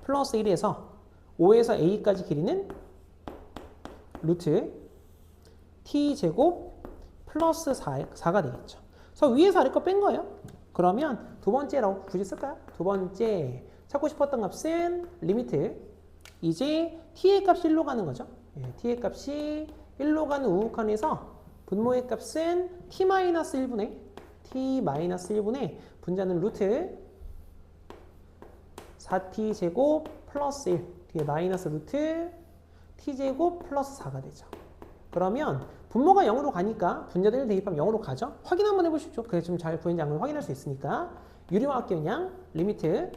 플러스 1에서 5에서 a까지 길이는 루트 t 제곱 플러스 4가 되겠죠. 그래서 위에서 아래 거 뺀 거예요. 그러면 두 번째라고 굳이 쓸까요? 두 번째 찾고 싶었던 값은 리미트 이제 t의 값이 1로 가는 거죠. t의 값이 1로 가는 우극한에서 분모의 값은 t-1분의 t-1분의 분자는 루트 4t 제곱 플러스 1 뒤에 마이너스 루트 t 제곱 플러스 4가 되죠. 그러면 분모가 0으로 가니까 분자들 대입하면 0으로 가죠. 확인 한번 해보십시오. 그래서 좀 잘 구했는지 안 구했는지 확인할 수 있으니까 유리화할게요. 그냥 리미트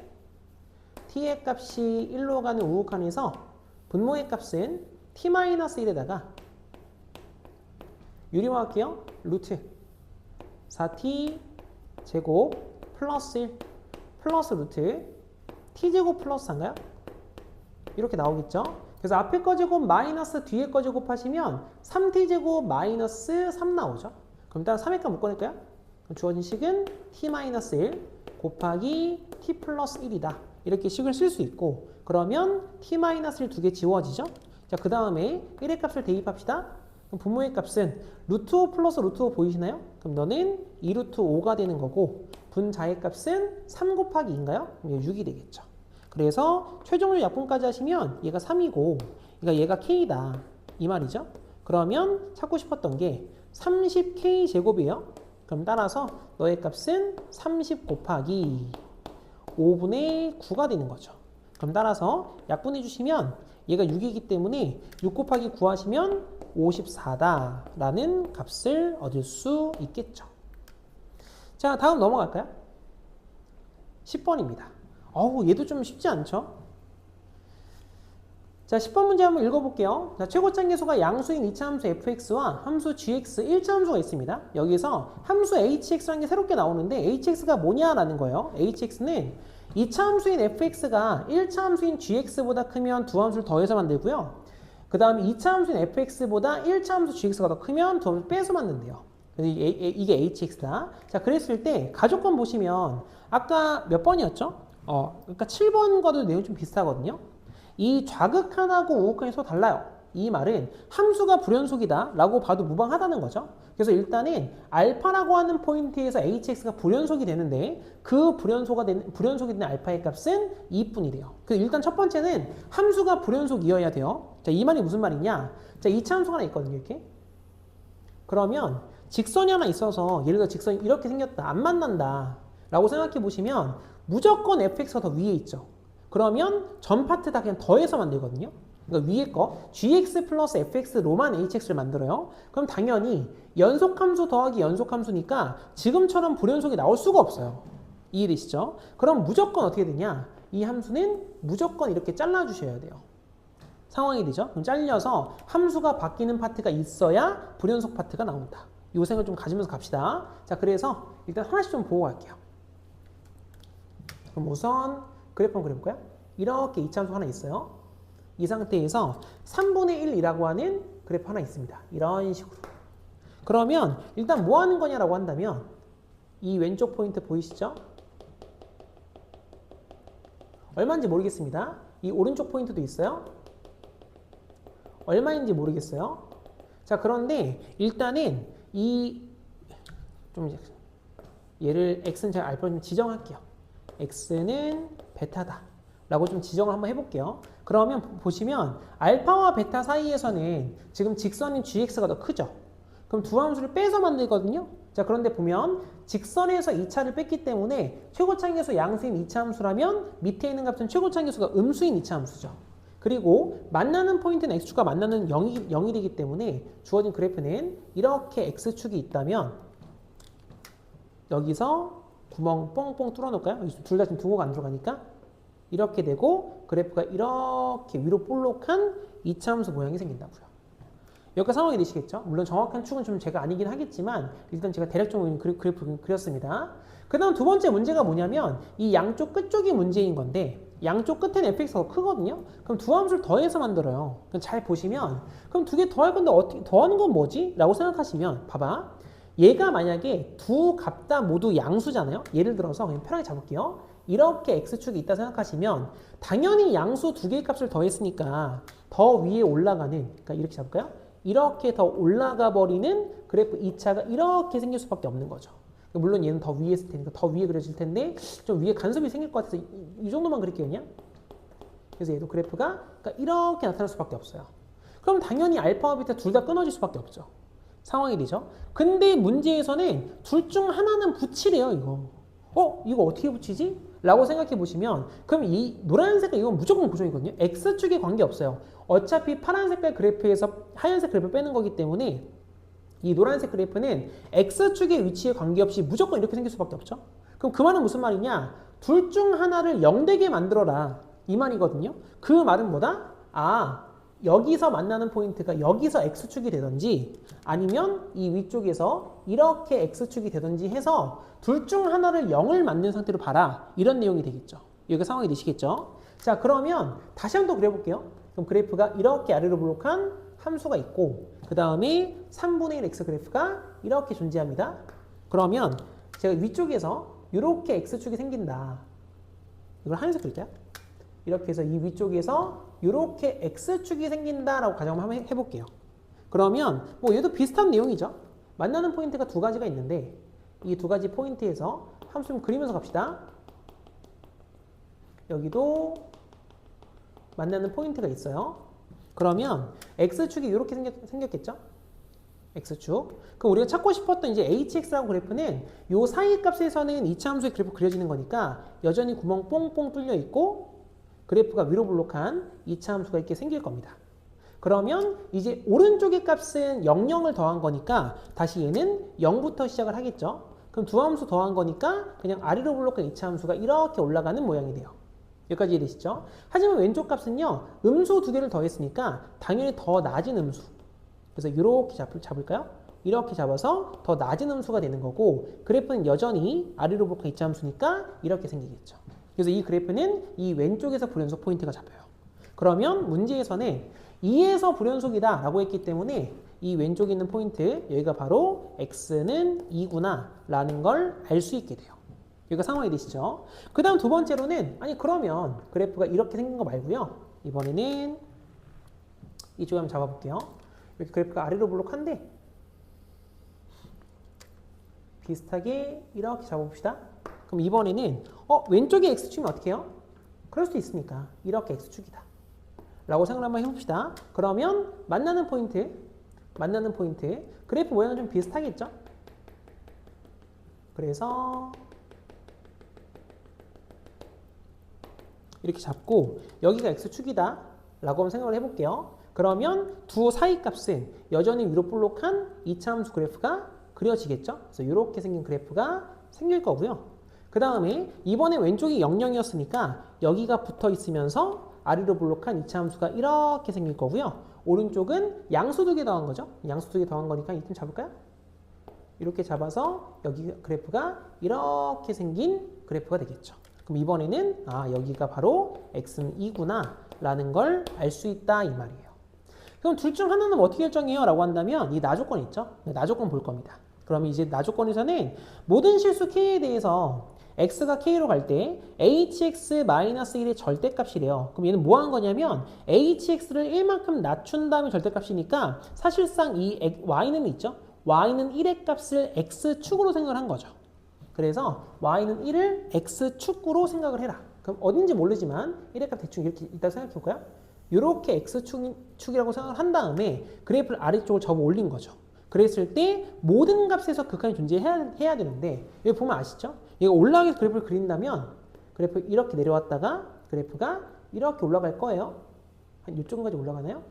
t의 값이 1로 가는 우극한에서 분모의 값은 t-1에다가 유리화할게요. 루트 4t 제곱 플러스 1 플러스 루트 t 제곱 플러스 4인가요? 이렇게 나오겠죠. 그래서 앞에 거 제곱 마이너스 뒤에 거 제곱 하시면 3t 제곱 마이너스 3 나오죠. 그럼 일단 3의 값 묶어낼까요? 주어진 식은 t-1 곱하기 t 플러스 1이다. 이렇게 식을 쓸 수 있고 그러면 t-1 두 개 지워지죠. 자, 그 다음에 1의 값을 대입합시다. 그럼 분모의 값은 루트 5 플러스 루트 5 보이시나요? 그럼 너는 2루트 5가 되는 거고 분자의 값은 3 곱하기 2인가요? 6이 되겠죠. 그래서 최종적 약분까지 하시면 얘가 3이고 그러니까 얘가 k다 이 말이죠. 그러면 찾고 싶었던 게 30k 제곱이에요. 그럼 따라서 너의 값은 30 곱하기 5분의 9가 되는 거죠. 그럼 따라서 약분해 주시면 얘가 6이기 때문에 6 곱하기 9 하시면 54다 라는 값을 얻을 수 있겠죠. 자, 다음 넘어갈까요? 10번입니다. 어우, 얘도 좀 쉽지 않죠? 자, 10번 문제 한번 읽어볼게요. 자, 최고점 계수가 양수인 2차 함수 fx와 함수 gx 1차 함수가 있습니다. 여기서 함수 hx라는 게 새롭게 나오는데 hx가 뭐냐라는 거예요. hx는 2차 함수인 fx가 1차 함수인 gx보다 크면 두 함수를 더해서 만들고요. 그 다음에 2차 함수인 fx보다 1차 함수 gx가 더 크면 두 함수를 빼서 만든대요. 이게 hx다. 자, 그랬을 때 가족권 보시면 아까 몇 번이었죠? 그러니까 7번과도 내용이 좀 비슷하거든요. 이 좌극한하고 우극한이 서로 달라요. 이 말은 함수가 불연속이다 라고 봐도 무방하다는 거죠. 그래서 일단은 알파라고 하는 포인트에서 hx가 불연속이 되는데 그 불연속이 되는 알파의 값은 2뿐이래요. 그래서 일단 첫 번째는 함수가 불연속이어야 돼요. 자, 이 말이 무슨 말이냐? 자, 2차 함수가 하나 있거든요. 이렇게. 그러면 직선이 하나 있어서 예를 들어 직선이 이렇게 생겼다. 안 만난다 라고 생각해 보시면 무조건 fx가 더 위에 있죠. 그러면 전 파트 다 그냥 더해서 만들거든요. 그러니까 위에 거 gx 플러스 fx로만 hx를 만들어요. 그럼 당연히 연속함수 더하기 연속함수니까 지금처럼 불연속이 나올 수가 없어요. 이해되시죠? 그럼 무조건 어떻게 되냐? 이 함수는 무조건 이렇게 잘라주셔야 돼요. 상황이 되죠? 그럼 잘려서 함수가 바뀌는 파트가 있어야 불연속 파트가 나온다. 생각을 좀 가지면서 갑시다. 자, 그래서 일단 하나씩 좀 보고 갈게요. 그럼 우선 그래프 한번 그려볼까요? 이렇게 이차함수 하나 있어요. 이 상태에서 3분의 1이라고 하는 그래프 하나 있습니다. 이런 식으로. 그러면 일단 뭐 하는 거냐라고 한다면 이 왼쪽 포인트 보이시죠? 얼마인지 모르겠습니다. 이 오른쪽 포인트도 있어요. 얼마인지 모르겠어요. 자, 그런데 일단은 얘를 x는 제가 알파로 좀 지정할게요. x는 베타다 라고 좀 지정을 한번 해볼게요. 그러면 보시면 알파와 베타 사이에서는 지금 직선인 gx가 더 크죠. 그럼 두 함수를 빼서 만들거든요. 자, 그런데 보면 직선에서 2차를 뺐기 때문에 최고차항계수 양수인 2차 함수라면 밑에 있는 값은 최고차항계수가 음수인 2차 함수죠. 그리고 만나는 포인트는 x축과 만나는 0이 되기 때문에 주어진 그래프는 이렇게 x축이 있다면 여기서 구멍 뻥뻥 뚫어 놓을까요? 둘 다 지금 등호가 안 들어가니까 이렇게 되고 그래프가 이렇게 위로 볼록한 2차 함수 모양이 생긴다고요. 여기까지 상황이 되시겠죠? 물론 정확한 축은 좀 제가 아니긴 하겠지만 일단 제가 대략적으로 그래프 그렸습니다. 그 다음 두 번째 문제가 뭐냐면 이 양쪽 끝쪽이 문제인 건데 양쪽 끝에는 fx가 더 크거든요. 그럼 두 함수를 더해서 만들어요. 그럼 잘 보시면 그럼 두 개 더할 건데 어떻게 더하는 건 뭐지? 라고 생각하시면 봐봐. 얘가 만약에 두 값 다 모두 양수잖아요. 예를 들어서 그냥 편하게 잡을게요. 이렇게 x축이 있다 생각하시면 당연히 양수 두 개의 값을 더했으니까 더 위에 올라가는, 그러니까 이렇게 잡을까요? 이렇게 더 올라가 버리는 그래프 2차가 이렇게 생길 수밖에 없는 거죠. 물론 얘는 더 위에 있을 테니까 더 위에 그려질 텐데 좀 위에 간섭이 생길 것 같아서 이 정도만 그릴게요 그냥. 그래서 얘도 그래프가 그러니까 이렇게 나타날 수밖에 없어요. 그럼 당연히 알파와 베타 둘 다 끊어질 수밖에 없죠. 상황이 되죠. 근데 문제에서는 둘 중 하나는 붙이래요 이거. 이거 어떻게 붙이지? 라고 생각해 보시면 그럼 이 노란색은 이건 무조건 고정이거든요. X축에 관계없어요. 어차피 파란 색깔 그래프에서 하얀색 그래프를 빼는 거기 때문에 이 노란색 그래프는 X축의 위치에 관계없이 무조건 이렇게 생길 수밖에 없죠. 그럼 그 말은 무슨 말이냐? 둘 중 하나를 0되게 만들어라 이 말이거든요. 그 말은 뭐다? 여기서 만나는 포인트가 여기서 X축이 되든지 아니면 이 위쪽에서 이렇게 X축이 되든지 해서 둘 중 하나를 0을 만든 상태로 봐라. 이런 내용이 되겠죠. 여기 상황이 되시겠죠? 자, 그러면 다시 한번 더 그려볼게요. 그럼 그래프가 이렇게 아래로 볼록한 함수가 있고 그 다음에 3분의 1 X 그래프가 이렇게 존재합니다. 그러면 제가 위쪽에서 이렇게 X축이 생긴다. 이걸 하얀색 그릴게요. 이렇게 해서 이 위쪽에서 이렇게 X축이 생긴다라고 가정을 한번 해볼게요. 그러면 뭐 얘도 비슷한 내용이죠. 만나는 포인트가 두 가지가 있는데 이 두 가지 포인트에서 함수 좀 그리면서 갑시다. 여기도 만나는 포인트가 있어요. 그러면 X축이 이렇게 생겼겠죠? X축. 그럼 우리가 찾고 싶었던 이제 HX라는 그래프는 요 사이 값에서는 2차 함수의 그래프 그려지는 거니까 여전히 구멍 뽕뽕 뚫려 있고 그래프가 위로 볼록한 2차 함수가 이렇게 생길 겁니다. 그러면 이제 오른쪽의 값은 00을 더한 거니까 다시 얘는 0부터 시작을 하겠죠. 그럼 두 함수 더한 거니까 그냥 아래로 볼록한 2차 함수가 이렇게 올라가는 모양이 돼요. 여기까지 이해되시죠? 하지만 왼쪽 값은요. 음수 두 개를 더했으니까 당연히 더 낮은 음수. 그래서 이렇게 잡을까요? 이렇게 잡아서 더 낮은 음수가 되는 거고 그래프는 여전히 아래로 볼록한 2차 함수니까 이렇게 생기겠죠. 그래서 이 그래프는 이 왼쪽에서 불연속 포인트가 잡혀요. 그러면 문제에서는 2에서 불연속이다 라고 했기 때문에 이 왼쪽에 있는 포인트 여기가 바로 x는 2구나 라는 걸 알 수 있게 돼요. 여기가 상황이 되시죠? 그 다음 두 번째로는 아니 그러면 그래프가 이렇게 생긴 거 말고요. 이번에는 이쪽에 한번 잡아볼게요. 이렇게 그래프가 아래로 볼록한데 비슷하게 이렇게 잡아봅시다. 그럼 이번에는 왼쪽에 x축이면 어떻게 해요? 그럴 수도 있으니까 이렇게 x축이다 라고 생각을 한번 해봅시다. 그러면 만나는 포인트 그래프 모양은 좀 비슷하겠죠? 그래서 이렇게 잡고 여기가 x축이다 라고 한번 생각을 해볼게요. 그러면 두 사이 값은 여전히 위로 볼록한 2차 함수 그래프가 그려지겠죠? 그래서 이렇게 생긴 그래프가 생길 거고요. 그 다음에 이번에 왼쪽이 00이었으니까 여기가 붙어 있으면서 아래로 볼록한 2차 함수가 이렇게 생길 거고요. 오른쪽은 양수 두 개 더한 거죠. 양수 두 개 더한 거니까 이쯤 잡을까요? 이렇게 잡아서 여기 그래프가 이렇게 생긴 그래프가 되겠죠. 그럼 이번에는 여기가 바로 x는 2구나 라는 걸 알 수 있다 이 말이에요. 그럼 둘 중 하나는 어떻게 결정해요? 라고 한다면 이 나조건 있죠? 나조건 볼 겁니다. 그럼 이제 나조건에서는 모든 실수 k에 대해서 x가 k로 갈 때 hx-1의 절대값이래요. 그럼 얘는 뭐 한 거냐면 hx를 1만큼 낮춘 다음에 절대값이니까 사실상 이 y는 있죠? y는 1의 값을 x축으로 생각을 한 거죠. 그래서 y는 1을 x축으로 생각을 해라. 그럼 어딘지 모르지만 1의 값 대충 이렇게 이따 생각해 볼까요? 이렇게 x축이라고 생각을 한 다음에 그래프를 아래쪽으로 접어 올린 거죠. 그랬을 때 모든 값에서 극한이 존재해야 되는데 여기 보면 아시죠? 얘가 올라가기 위해서 그래프를 그린다면 그래프 이렇게 내려왔다가 그래프가 이렇게 올라갈 거예요. 한 이쪽까지 올라가나요?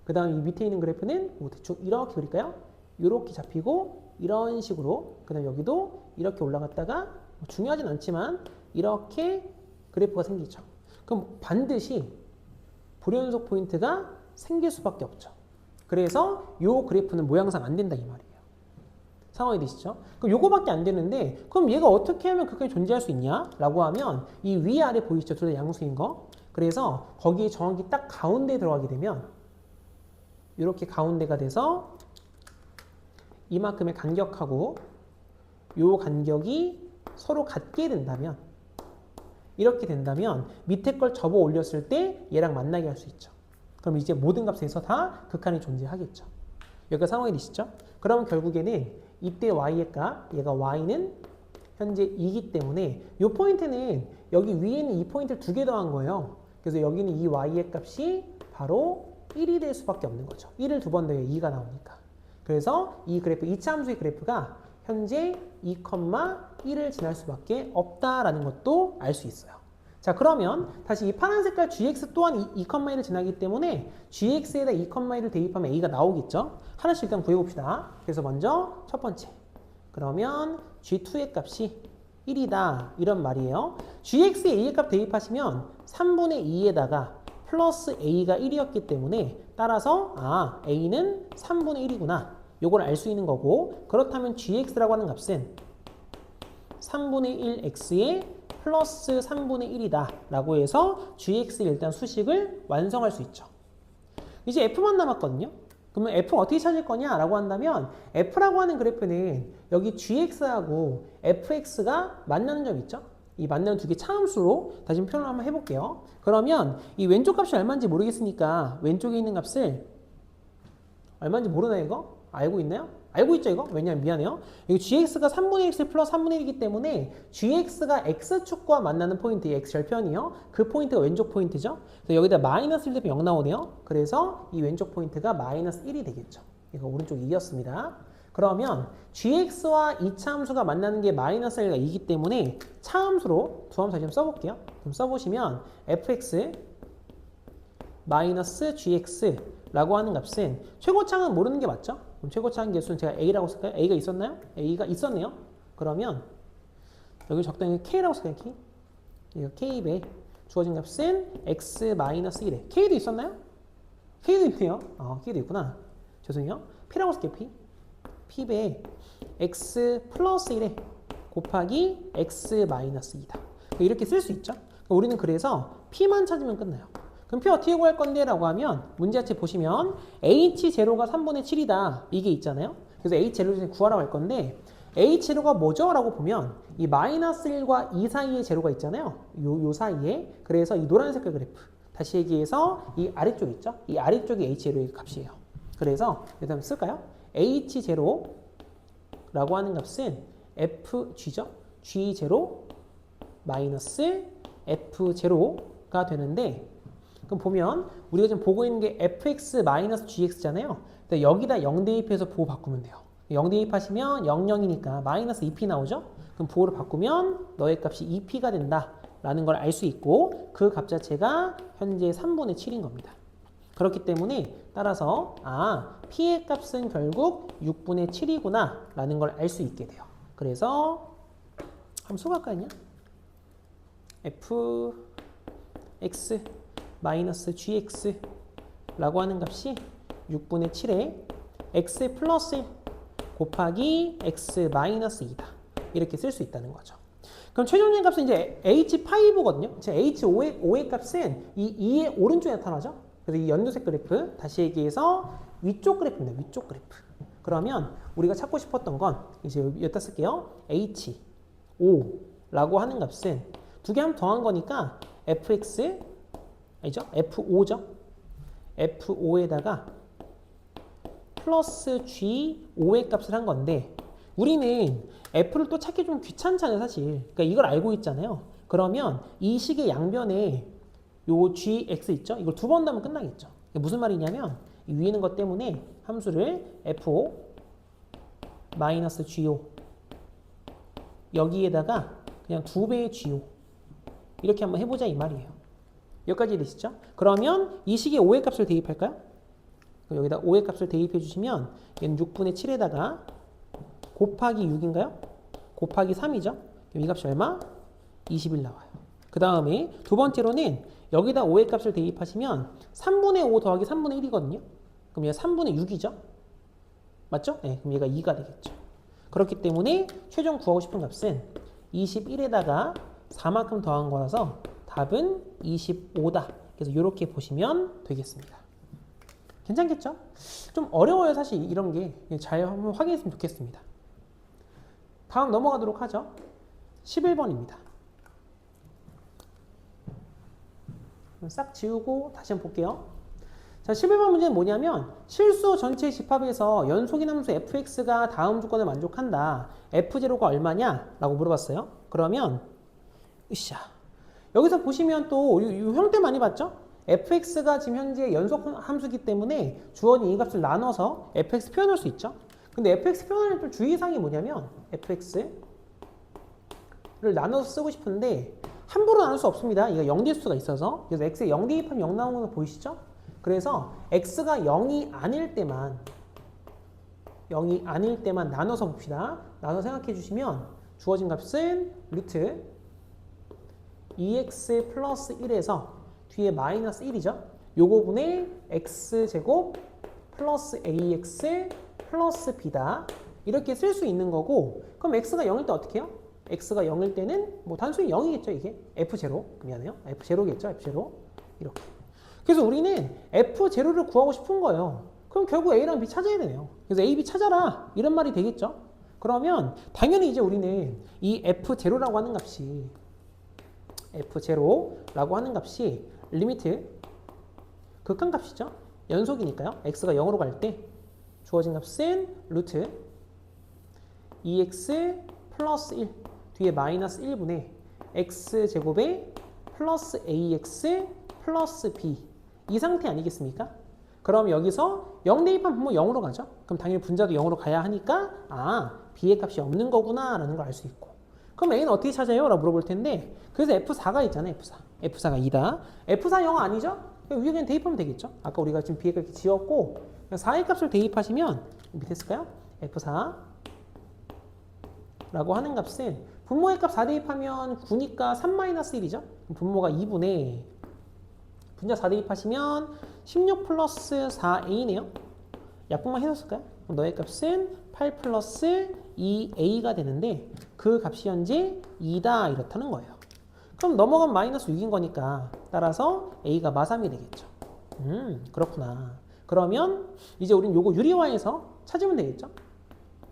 그 다음 이 밑에 있는 그래프는 뭐 대충 이렇게 그릴까요? 이렇게 잡히고 이런 식으로 그 다음 여기도 이렇게 올라갔다가 중요하진 않지만 이렇게 그래프가 생기죠. 그럼 반드시 불연속 포인트가 생길 수밖에 없죠. 그래서 이 그래프는 모양상 안 된다 이 말이에요. 상황이 되시죠? 그럼 요거밖에 안 되는데 그럼 얘가 어떻게 하면 극한이 존재할 수 있냐? 라고 하면 이 위아래 보이시죠? 둘 다 양수인 거. 그래서 거기에 정확히 딱 가운데에 들어가게 되면 이렇게 가운데가 돼서 이만큼의 간격하고 요 간격이 서로 같게 된다면 이렇게 된다면 밑에 걸 접어 올렸을 때 얘랑 만나게 할 수 있죠. 그럼 이제 모든 값에서 다 극한이 존재하겠죠. 여기가 상황이 되시죠? 그러면 결국에는 이때 y의 값, 얘가 y는 현재 2이기 때문에 이 포인트는 여기 위에는 이 포인트를 2개 더한 거예요. 그래서 여기는 이 y의 값이 바로 1이 될 수밖에 없는 거죠. 1을 두 번 더해 2가 나오니까. 그래서 이 그래프, 2차 함수의 그래프가 현재 2,1을 지날 수밖에 없다라는 것도 알 수 있어요. 자, 그러면 다시 이 파란 색깔 gx 또한 2,1을 지나기 때문에 gx에다 2,1을 대입하면 a가 나오겠죠? 하나씩 일단 구해봅시다. 그래서 먼저 첫 번째. 그러면 g2의 값이 1이다. 이런 말이에요. gx에 a의 값 대입하시면 3분의 2에다가 플러스 a가 1이었기 때문에 따라서 a는 3분의 1이구나. 요걸 알 수 있는 거고 그렇다면 gx라고 하는 값은 3분의 1x에 플러스 3분의 1이다 라고 해서 gx의 일단 수식을 완성할 수 있죠. 이제 f만 남았거든요. 그러면 f 어떻게 찾을 거냐 라고 한다면 f라고 하는 그래프는 여기 gx하고 fx가 만나는 점 있죠. 이 만나는 두 개 차함수로 다시 표현을 한번 해볼게요. 그러면 이 왼쪽 값이 얼마인지 모르겠으니까 왼쪽에 있는 값을 얼마인지 모르나요 이거? 알고 있나요? 알고 있죠 이거? 왜냐면 미안해요. 여기 gx가 3분의 x 플러스 3분의 1이기 때문에 gx가 x축과 만나는 포인트, x 절편이요. 그 포인트가 왼쪽 포인트죠. 그래서 여기다 마이너스 1 대면 0 나오네요. 그래서 이 왼쪽 포인트가 마이너스 1이 되겠죠. 이거 오른쪽 2였습니다. 그러면 gx와 이 차함수가 만나는 게 마이너스 1과 2이기 때문에 차함수로 두 함수 다시 써볼게요. 그럼 써보시면 fx 마이너스 gx라고 하는 값은 최고차항은 모르는 게 맞죠? 그럼 최고차항 개수는 제가 a라고 쓸까요? a가 있었나요? a가 있었네요. 그러면 여기 적당히 k라고 쓸까요? k? 이거 k배 주어진 값은 x-1에 k도 있었나요? k도 있네요. k도 있구나. 죄송해요. p라고 쓸게요. p배 x 플러스 1에 곱하기 x-2다. 이렇게 쓸 수 있죠. 우리는 그래서 p만 찾으면 끝나요. 그럼 p 어떻게 구할 건데? 라고 하면 문제 자체 보시면 h0가 3분의 7이다. 이게 있잖아요. 그래서 h0를 구하라고 할 건데 h0가 뭐죠? 라고 보면 이 마이너스 1과 2 사이에 제로가 있잖아요. 요 사이에. 그래서 이 노란 색깔 그래프. 다시 얘기해서 이 아래쪽 있죠? 이 아래쪽이 h0의 값이에요. 그래서 일단 쓸까요? h0라고 하는 값은 fg죠? g0 마이너스 f0가 되는데 그럼 보면 우리가 지금 보고 있는 게 fx 마이너스 gx잖아요. 여기다 0 대입해서 보호 바꾸면 돼요. 0 대입하시면 0, 0이니까 마이너스 2p 나오죠? 그럼 보호를 바꾸면 너의 값이 2p가 된다라는 걸 알 수 있고 그 값 자체가 현재 3분의 7인 겁니다. 그렇기 때문에 따라서 p의 값은 결국 6분의 7이구나 라는 걸 알 수 있게 돼요. 그래서 한번 수학할까요? fx 마이너스 gx라고 하는 값이 6분의 7에 x 플러스 1 곱하기 x 마이너스 2다. 이렇게 쓸 수 있다는 거죠. 그럼 최종적인 값은 이제 h5거든요. 제 h5의 값은 이 2의 오른쪽에 나타나죠. 그래서 이 연두색 그래프, 다시 얘기해서 위쪽 그래프입니다. 위쪽 그래프. 그러면 우리가 찾고 싶었던 건 이제 여기다 쓸게요. h5라고 하는 값은 두 개 한번 더한 거니까 fx 아니죠? f5죠. f5에다가 플러스 g5의 값을 한 건데 우리는 f를 또 찾기 좀 귀찮잖아요, 사실. 그러니까 이걸 알고 있잖아요. 그러면 이 식의 양변에 요 gx 있죠? 이걸 두 번 더하면 끝나겠죠. 무슨 말이냐면 이 위에 있는 것 때문에 함수를 f5 마이너스 g5 여기에다가 그냥 2배의 g5 이렇게 한번 해보자 이 말이에요. 여기까지 되시죠? 그러면 이 식의 5의 값을 대입할까요? 여기다 5의 값을 대입해 주시면 얘는 6분의 7에다가 곱하기 6인가요? 곱하기 3이죠? 이 값이 얼마? 21 나와요. 그 다음에 두 번째로는 여기다 5의 값을 대입하시면 3분의 5 더하기 3분의 1이거든요. 그럼 얘가 3분의 6이죠? 맞죠? 네, 그럼 얘가 2가 되겠죠. 그렇기 때문에 최종 구하고 싶은 값은 21에다가 4만큼 더한 거라서 답은 25다. 그래서 이렇게 보시면 되겠습니다. 괜찮겠죠? 좀 어려워요, 사실 이런 게. 잘 한번 확인했으면 좋겠습니다. 다음 넘어가도록 하죠. 11번입니다. 싹 지우고 다시 한번 볼게요. 자, 11번 문제는 뭐냐면 실수 전체 집합에서 연속인 함수 fx가 다음 조건을 만족한다. f0가 얼마냐? 라고 물어봤어요. 그러면 으쌰. 여기서 보시면 또 이 형태 많이 봤죠? fx가 지금 현재 연속 함수이기 때문에 주어진 이 값을 나눠서 fx 표현할 수 있죠. 근데 fx 표현할 때 주의사항이 뭐냐면 fx를 나눠서 쓰고 싶은데 함부로 나눌 수 없습니다. 이거 0 될 수가 있어서. 그래서 x에 0 대입하면 0 나오는 거 보이시죠? 그래서 x가 0이 아닐 때만 나눠서 봅시다. 나눠서 생각해 주시면 주어진 값은 루트 2x 플러스 1에서 뒤에 마이너스 1이죠. 요거분의 x제곱 플러스 ax 플러스 b다. 이렇게 쓸 수 있는 거고 그럼 x가 0일 때 어떻게 해요? x가 0일 때는 뭐 단순히 0이겠죠. 이게 f0 미안해요. f0겠죠. f0 이렇게. 그래서 우리는 f0를 구하고 싶은 거예요. 그럼 결국 a랑 b 찾아야 되네요. 그래서 a, b 찾아라 이런 말이 되겠죠. 그러면 당연히 이제 우리는 이 f0라고 하는 값이 리미트 극한값이죠. 연속이니까요. x가 0으로 갈 때 주어진 값은 루트 2x 플러스 1 뒤에 마이너스 1분의 x제곱에 플러스 ax 플러스 b 이 상태 아니겠습니까? 그럼 여기서 0 대입하면 분모 0으로 가죠. 그럼 당연히 분자도 0으로 가야 하니까 b의 값이 없는 거구나 라는 걸 알 수 있고 그럼 a는 어떻게 찾아요? 라고 물어볼 텐데 그래서 f4가 있잖아요. f4가 2다. f4 0 아니죠? 위에 그냥 대입하면 되겠죠. 아까 우리가 지금 b의 값을 지웠고 4의 값을 대입하시면 밑에 쓸까요? f4 라고 하는 값은 분모의 값 4 대입하면 9니까 3-1이죠. 분모가 2분의 분자 4 대입하시면 16 플러스 4a네요. 약분만 해줬을까요? 너의 값은 8 플러스 2a가 되는데 그 값이 현재 2다 이렇다는 거예요. 그럼 넘어가면 마이너스 6인 거니까 따라서 a가 마삼이 되겠죠. 그렇구나. 그러면 이제 우린 요거 유리화해서 찾으면 되겠죠.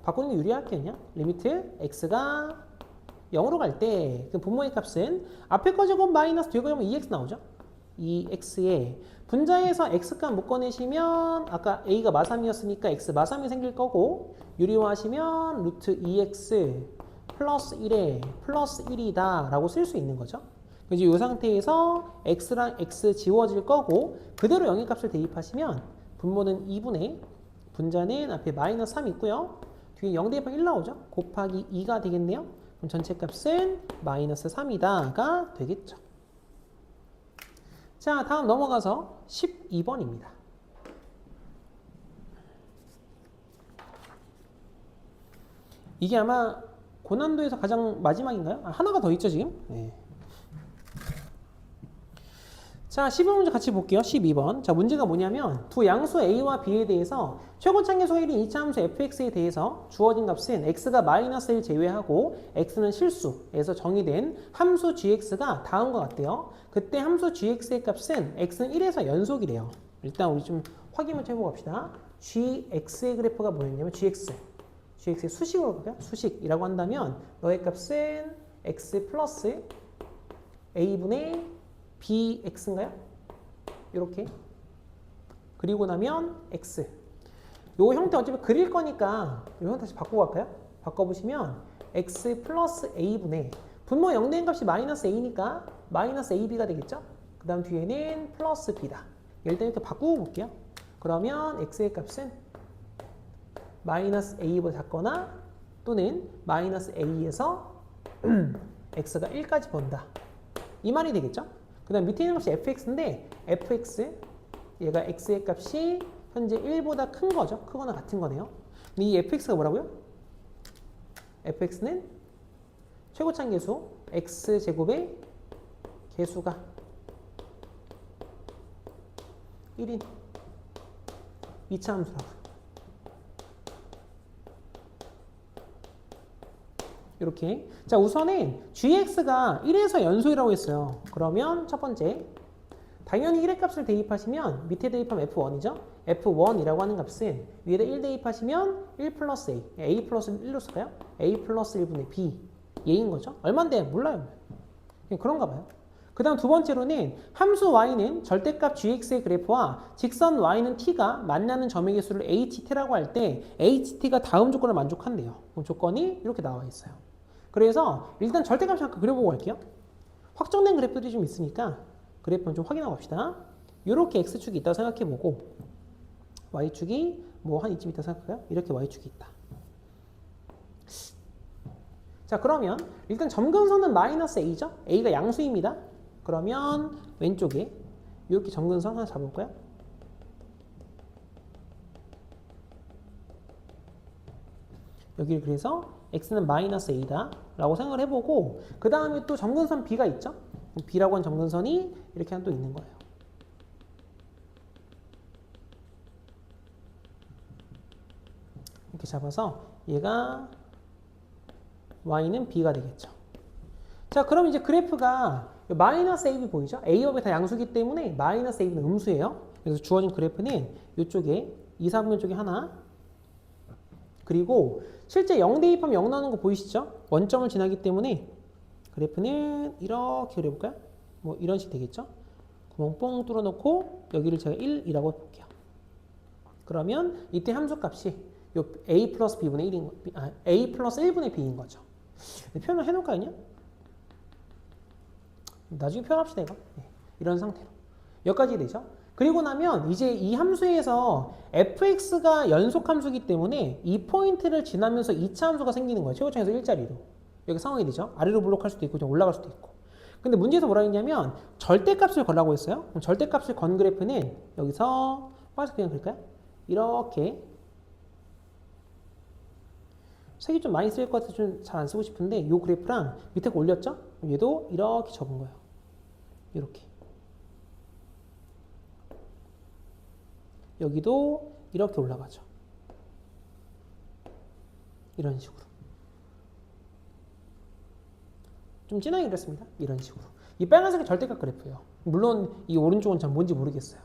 바꾸는 게 유리할게요. 그냥 리미트 x가 0으로 갈 때 그 분모의 값은 앞에 거 제곱 마이너스 뒤에 거 제곱 2x 나오죠. 2x에 분자에서 x값 묶어내시면 아까 a가 마삼이었으니까 x 마삼이 생길 거고 유리화하시면 루트 2x 플러스 1에 플러스 1이다 라고 쓸 수 있는 거죠. 이제 이 상태에서 x랑 x 지워질 거고 그대로 영의 값을 대입하시면 분모는 2분의 분자는 앞에 마이너스 3 있고요. 뒤에 0 대입하면 1 나오죠. 곱하기 2가 되겠네요. 그럼 전체 값은 마이너스 3이다가 되겠죠. 자, 다음 넘어가서 12번입니다. 이게 아마 고난도에서 가장 마지막인가요? 하나가 더 있죠, 지금? 네. 자, 12번 문제 같이 볼게요. 12번. 자, 문제가 뭐냐면 두 양수 a와 b에 대해서 최고차계수 1인 2차 함수 fx에 대해서 주어진 값은 x가 마이너스 1 제외하고 x는 실수에서 정의된 함수 gx가 다음과 같대요. 그때 함수 gx의 값은 x는 1에서 연속이래요. 일단 우리 좀 확인 먼저 해보고 갑시다. gx의 그래프가 뭐였냐면 gx의 수식으로 볼까요? 수식이라고 한다면 너의 값은 x 플러스 a분의 bx인가요? 이렇게 그리고 나면 x 요 형태 어차피 그릴 거니까 요 형태 다시 바꾸고 갈까요? 바꿔보시면 x 플러스 a분의 분모 0된 값이 마이너스 a니까 마이너스 ab가 되겠죠? 그 다음 뒤에는 플러스 b다. 일단 이렇게 바꾸고 볼게요. 그러면 x의 값은 마이너스 a보다 작거나 또는 마이너스 a에서 x가 1까지 본다. 이 말이 되겠죠? 그 다음 밑에 있는 값이 fx인데 fx 얘가 x의 값이 현재 1보다 큰 거죠. 크거나 같은 거네요. 근데 이 fx가 뭐라고요? fx는 최고차계수 x제곱의 개수가 1인 2차 함수라고. 이렇게. 자, 우선은 gx가 1에서 연속이라고 했어요. 그러면 첫 번째 당연히 1의 값을 대입하시면 밑에 대입하면 f1이죠. f1이라고 하는 값은 위에다 1 대입하시면 1 플러스 a 플러스 1로 쓸까요? a 플러스 1분의 b 얘인 거죠. 얼만데? 몰라요. 그냥 그런가 봐요. 그 다음 두 번째로는 함수 y는 절대값 gx의 그래프와 직선 y는 t가 만나는 점의 개수를 ht라고 할 때 ht가 다음 조건을 만족한대요. 그럼 조건이 이렇게 나와 있어요. 그래서 일단 절대값 잠깐 그려보고 갈게요. 확정된 그래프들이 좀 있으니까 그래프는 좀 확인하고 갑시다. 이렇게 x축이 있다고 생각해보고 y축이 뭐 한 이쯤 있다고 생각할까요? 이렇게 y축이 있다. 자, 그러면 일단 점근선은 마이너스 a죠? a가 양수입니다. 그러면 왼쪽에 이렇게 점근선 하나 잡아볼까요? 여기를 그래서 x는 마이너스 a다 라고 생각을 해보고 그 다음에 또 점근선 b가 있죠? b라고 하는 점근선이 이렇게 하나 또 있는 거예요. 이렇게 잡아서 얘가 y는 b가 되겠죠. 자, 그럼 이제 그래프가 마이너스 ab 보이죠? a업이 다 양수기 때문에 마이너스 ab는 음수예요. 그래서 주어진 그래프는 이쪽에 2, 4분면 쪽에 하나 그리고 실제 0 대입하면 0 나오는 거 보이시죠? 원점을 지나기 때문에 그래프는 이렇게 그려볼까요? 뭐 이런 식 되겠죠? 구멍 뽕 뚫어놓고 여기를 제가 1이라고 해볼게요. 그러면 이때 함수값이 요 a 플러스 b분의 1인 a 플러스 1분의 b인 거죠. 표현을 해놓을까요? 그냥? 나중에 표현합시다 이거. 네, 이런 상태로 여기까지 되죠. 그리고 나면 이제 이 함수에서 fx가 연속 함수이기 때문에 이 포인트를 지나면서 2차 함수가 생기는 거예요. 최고차에서 일자리로. 여기 상황이 되죠. 아래로 블록할 수도 있고 좀 올라갈 수도 있고. 근데 문제에서 뭐라 했냐면 절대값을 걸라고 했어요. 그럼 절대값을 건 그래프는 여기서 빠져서 그냥 그럴까요? 이렇게 색이 좀 많이 쓸 것 같아서 좀 잘 안 쓰고 싶은데 이 그래프랑 밑에 거 올렸죠? 얘도 이렇게 접은 거예요. 이렇게. 여기도 이렇게 올라가죠. 이런 식으로. 좀 진하게 그렸습니다. 이런 식으로. 이 빨간색이 절대값 그래프예요. 물론 이 오른쪽은 잘 뭔지 모르겠어요.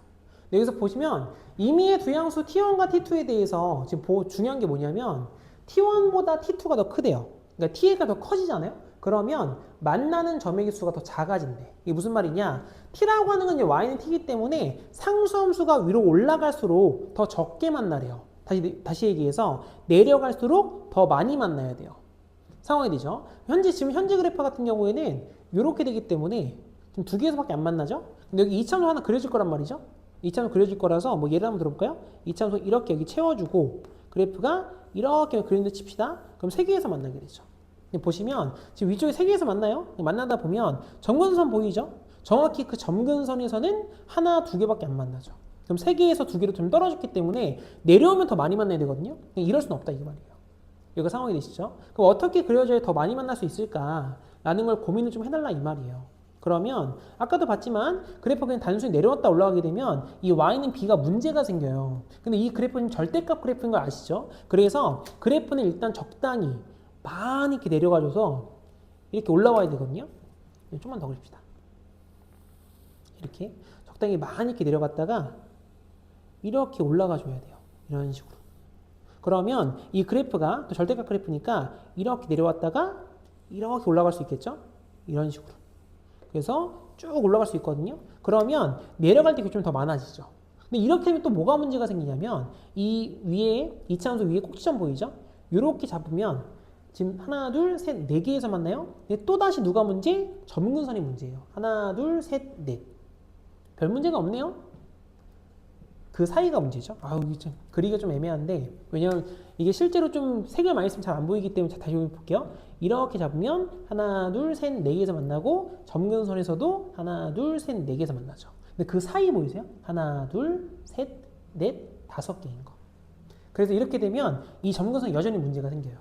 여기서 보시면 임의의 두 양수 T1과 T2에 대해서 지금 중요한 게 뭐냐면 T1보다 T2가 더 크대요. 그러니까 T가 더 커지잖아요. 그러면 만나는 점의 개수가 더 작아진대. 이게 무슨 말이냐? T라고 하는 건 이제 Y는 T이기 때문에 상수함수가 위로 올라갈수록 더 적게 만나래요. 다시 얘기해서 내려갈수록 더 많이 만나야 돼요. 상황이 되죠. 지금 현재 그래프 같은 경우에는 이렇게 되기 때문에 지금 두 개에서밖에 안 만나죠. 근데 여기 2차함수 하나 그려질 거란 말이죠. 2차함수 그려질 거라서 뭐 예를 한번 들어볼까요? 2차함수 이렇게 여기 채워주고 그래프가 이렇게 그리는데 칩시다. 그럼 세 개에서 만나게 되죠. 보시면 지금 위쪽에 세 개에서 만나요. 만나다 보면 점근선 보이죠? 정확히 그 점근선에서는 하나, 두 개밖에 안 만나죠. 그럼 세 개에서 두 개로 좀 떨어졌기 때문에 내려오면 더 많이 만나야 되거든요. 이럴 수는 없다 이 말이에요. 여기 상황이 되시죠? 그럼 어떻게 그려줘야 더 많이 만날 수 있을까? 라는 걸 고민을 좀 해달라 이 말이에요. 그러면 아까도 봤지만 그래프가 그냥 단순히 내려왔다 올라가게 되면 이 y는 b가 문제가 생겨요. 근데 이 그래프는 절대값 그래프인 거 아시죠? 그래서 그래프는 일단 적당히 많이 이렇게 내려가줘서 이렇게 올라와야 되거든요. 좀만 더 그립시다. 이렇게 적당히 많이 이렇게 내려갔다가 이렇게 올라가 줘야 돼요. 이런 식으로. 그러면 이 그래프가 또 절대값 그래프니까 이렇게 내려왔다가 이렇게 올라갈 수 있겠죠? 이런 식으로. 그래서 쭉 올라갈 수 있거든요. 그러면 내려갈 때 좀 더 많아지죠. 근데 이렇게 되면 또 뭐가 문제가 생기냐면 이 위에 이차함수 위에 꼭지점 보이죠? 이렇게 잡으면 지금 하나, 둘, 셋, 네 개에서 만나요? 또 다시 누가 문제? 점근선이 문제예요. 하나, 둘, 셋, 넷. 별 문제가 없네요. 그 사이가 문제죠. 이게 좀 그리기가 좀 애매한데 왜냐면 이게 실제로 좀 색을 많이 쓰면 잘 안 보이기 때문에 다시 볼게요. 이렇게 잡으면 하나, 둘, 셋, 네 개에서 만나고 점근선에서도 하나, 둘, 셋, 네 개에서 만나죠. 근데 그 사이 보이세요? 하나, 둘, 셋, 넷, 다섯 개인 거. 그래서 이렇게 되면 이 점근선 여전히 문제가 생겨요.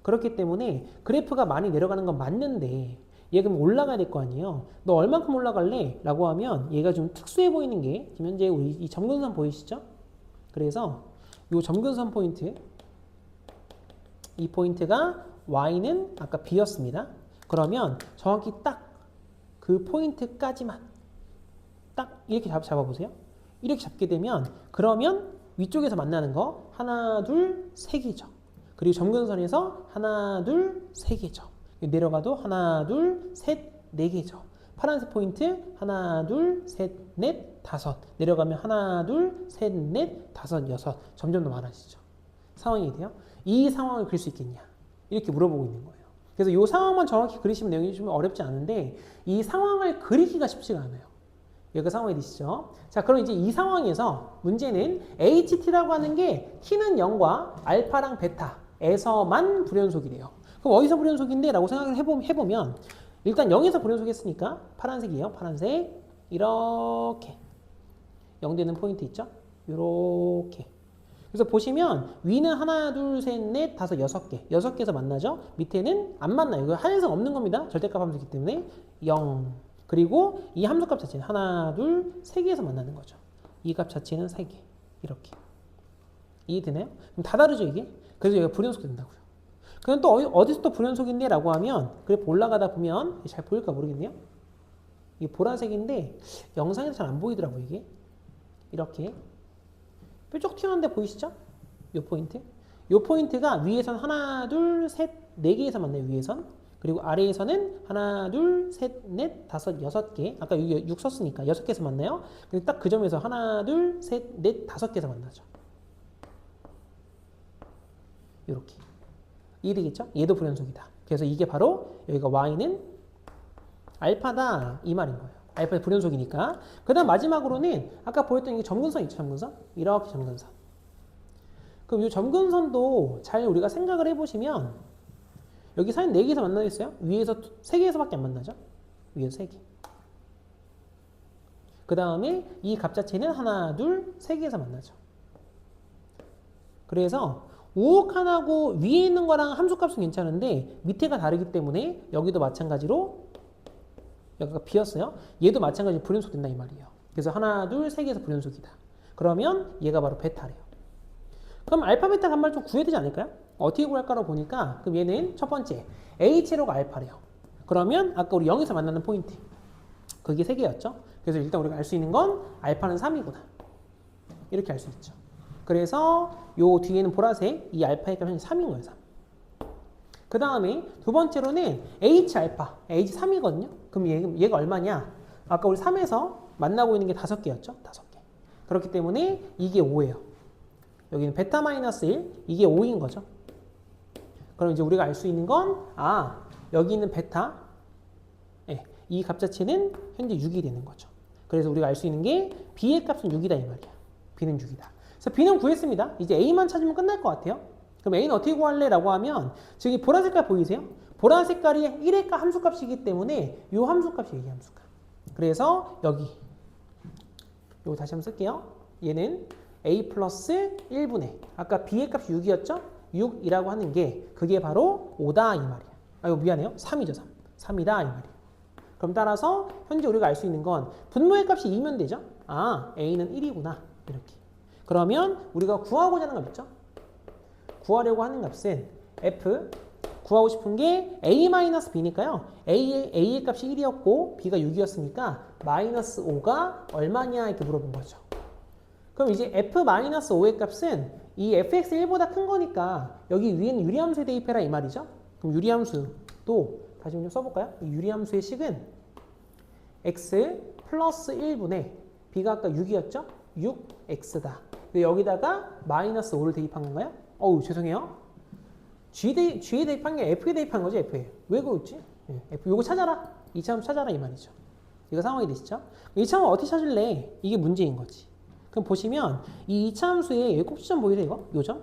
그렇기 때문에 그래프가 많이 내려가는 건 맞는데 얘가 그럼 올라가야 될 거 아니에요. 너 얼만큼 올라갈래? 라고 하면 얘가 좀 특수해 보이는 게 지금 현재 우리 이 점근선 보이시죠? 그래서 이 점근선 포인트 이 포인트가 y는 아까 b였습니다. 그러면 정확히 딱 그 포인트까지만 딱 이렇게 잡아보세요. 이렇게 잡게 되면 그러면 위쪽에서 만나는 거 하나, 둘, 세 개죠. 그리고 점근선에서 하나, 둘, 세 개죠. 내려가도 하나, 둘, 셋, 네 개죠. 파란색 포인트 하나, 둘, 셋, 넷, 다섯. 내려가면 하나, 둘, 셋, 넷, 다섯, 여섯. 점점 더 많아지죠. 상황이 돼요. 이 상황을 그릴 수 있겠냐? 이렇게 물어보고 있는 거예요. 그래서 이 상황만 정확히 그리시면 내용이 좀 어렵지 않은데 이 상황을 그리기가 쉽지가 않아요. 여기가 상황이 되시죠? 자, 그럼 이제 이 상황에서 문제는 HT라고 하는 게 T는 0과 알파랑 베타에서만 불연속이래요. 그럼 어디서 불연속인데? 라고 생각을 해보면 일단 0에서 불연속 했으니까 파란색이에요. 파란색 이렇게 0 되는 포인트 있죠? 이렇게. 그래서 보시면 위는 하나, 둘, 셋, 넷, 다섯, 여섯 개. 여섯 개에서 만나죠? 밑에는 안 만나요. 이거 한해성 없는 겁니다. 절대값 함수이기 때문에 0. 그리고 이 함수값 자체는 하나, 둘, 세 개에서 만나는 거죠. 이 값 자체는 세 개. 이렇게. 이해되나요? 그럼 다 다르죠, 이게? 그래서 여기가 불연속이 된다고요. 그럼 또 어디서 또 불연속인데? 라고 하면 그래프 올라가다 보면 잘 보일까 모르겠네요. 이게 보라색인데 영상에서 잘 안 보이더라고요, 이게. 이렇게. 뾰족 튀어나온 데 보이시죠? 요 포인트. 요 포인트가 위에선 하나, 둘, 셋, 네 개에서 만나요, 위에선. 그리고 아래에서는 하나, 둘, 셋, 넷, 다섯, 여섯 개. 아까 6 썼으니까 6개에서 만나요. 근데 딱 그 점에서 하나, 둘, 셋, 넷, 다섯 개에서 만나죠. 요렇게. 이해되겠죠? 얘도 불연속이다. 그래서 이게 바로 여기가 y는 알파다 이 말인 거예요. 알파의 불연속이니까. 그 다음 마지막으로는 아까 보였던 이 점근선 있죠? 점근선? 이렇게 점근선. 그럼 이 점근선도 잘 우리가 생각을 해보시면 여기 사인 4개에서 만나겠어요? 위에서 3개에서밖에 안 만나죠? 위에서 3개. 그 다음에 이 값 자체는 하나, 둘, 3개에서 만나죠. 그래서 우극한하고 위에 있는 거랑 함수값은 괜찮은데 밑에가 다르기 때문에 여기도 마찬가지로 여기가 비었어요. 얘도 마찬가지로 불연속 된다 이 말이에요. 그래서 하나, 둘, 3개에서 불연속이다. 그러면 얘가 바로 베타래요. 그럼 알파, 베타 값만 좀 구해야 되지 않을까요? 어떻게 구할까로 보니까 그럼 얘는 첫 번째 H로가 알파래요. 그러면 아까 우리 0에서 만나는 포인트 그게 3개였죠. 그래서 일단 우리가 알 수 있는 건 알파는 3이구나. 이렇게 알 수 있죠. 그래서 요 뒤에는 보라색 이 알파의 값은 3인 거예요. 3. 그 다음에 두 번째로는 H 알파, H 3이거든요. 그럼 얘가 얼마냐? 아까 우리 3에서 만나고 있는 게 5개였죠? 5개. 그렇기 때문에 이게 5예요. 여기는 베타 마이너스 1, 이게 5인 거죠. 그럼 이제 우리가 알 수 있는 건, 여기 있는 베타, 이 값 자체는 현재 6이 되는 거죠. 그래서 우리가 알 수 있는 게 B의 값은 6이다 이 말이야. B는 6이다. 그래서 B는 구했습니다. 이제 A만 찾으면 끝날 것 같아요. 그럼 A는 어떻게 구할래? 라고 하면 지금 보라 색깔 보이세요? 보라 색깔이 1의 값 함수값이기 때문에 이 함수값이에요. 이 함수값. 그래서 여기 이거 다시 한번 쓸게요. 얘는 A 플러스 1분의 아까 B의 값이 6이었죠? 6이라고 하는 게 그게 바로 5다 이 말이야. 이거 미안해요. 3이죠. 3. 3이다 이 말이야. 그럼 따라서 현재 우리가 알 수 있는 건 분모의 값이 2면 되죠? 아, a는 1이구나. 이렇게. 그러면 우리가 구하고자 하는 값 있죠? 구하려고 하는 값은 f 구하고 싶은 게 a-b니까요. a의 값이 1이었고 b가 6이었으니까 마이너스 5가 얼마냐 이렇게 물어본 거죠. 그럼 이제 f-5의 값은 이 fx 1보다 큰 거니까 여기 위에는 유리함수에 대입해라 이 말이죠. 그럼 유리함수도 다시 좀 써볼까요? 이 유리함수의 식은 x 플러스 1분의 b가 아까 6이었죠? 6x다. 여기다가 마이너스 5를 대입한 건가요? 어우 죄송해요. G에 대입한 게 F에 대입한 거지, F에. 왜 그랬지? F, 요거 찾아라. 이차함수 찾아라, 이 말이죠. 이거 상황이 되시죠? 이차함수 어떻게 찾을래? 이게 문제인 거지. 그럼 보시면, 이 이차함수의 여기 꼭지점 보이죠, 이거? 요점?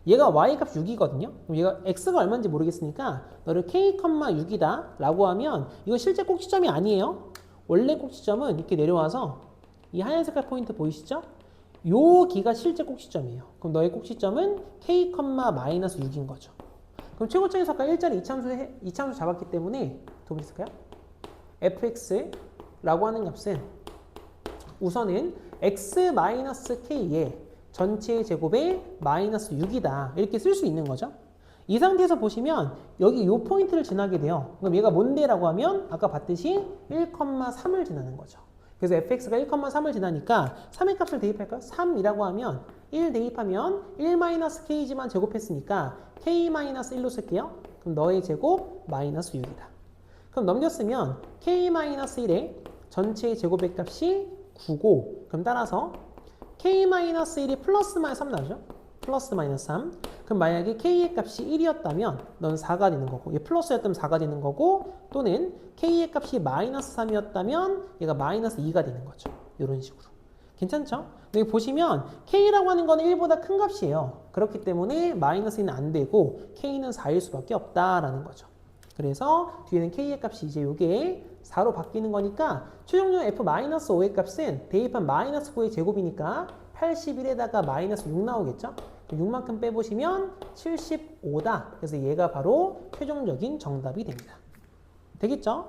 얘가 Y값 6이거든요? 그럼 얘가 X가 얼마인지 모르겠으니까, 너를 K, 6이다. 라고 하면, 이거 실제 꼭지점이 아니에요. 원래 꼭지점은 이렇게 내려와서, 이 하얀 색깔 포인트 보이시죠? 요 기가 실제 꼭지점이에요. 그럼 너의 꼭지점은 K, 마이너스 6인 거죠. 그럼 최고점에서 아까 일자리 이차함수 잡았기 때문에 도움이 있을까요? fx라고 하는 값은 우선은 x-k의 전체 제곱에 마이너스 6이다. 이렇게 쓸 수 있는 거죠. 이 상태에서 보시면 여기 요 포인트를 지나게 돼요. 그럼 얘가 뭔데? 라고 하면 아까 봤듯이 1,3을 지나는 거죠. 그래서 fx가 1,3을 지나니까 3의 값을 대입할까요? 3이라고 하면 1 대입하면 1-k지만 제곱했으니까 k-1로 쓸게요. 그럼 너의 제곱 마이너스 6이다. 그럼 넘겼으면 k-1의 전체 제곱의 값이 9고 그럼 따라서 k-1이 플러스 마이너스 3 나오죠? 플러스 마이너스 3. 그럼 만약에 k의 값이 1이었다면 넌 4가 되는 거고 얘 플러스였다면 4가 되는 거고 또는 k의 값이 마이너스 3이었다면 얘가 마이너스 2가 되는 거죠. 이런 식으로. 괜찮죠? 여기 보시면 k라고 하는 거는 1보다 큰 값이에요. 그렇기 때문에 마이너스는 안 되고 k는 4일 수밖에 없다라는 거죠. 그래서 뒤에는 k의 값이 이제 요게 4로 바뀌는 거니까 최종적으로 f-5의 값은 대입한 마이너스 9의 제곱이니까 81에다가 마이너스 6 나오겠죠? 6만큼 빼보시면 75다. 그래서 얘가 바로 최종적인 정답이 됩니다. 되겠죠?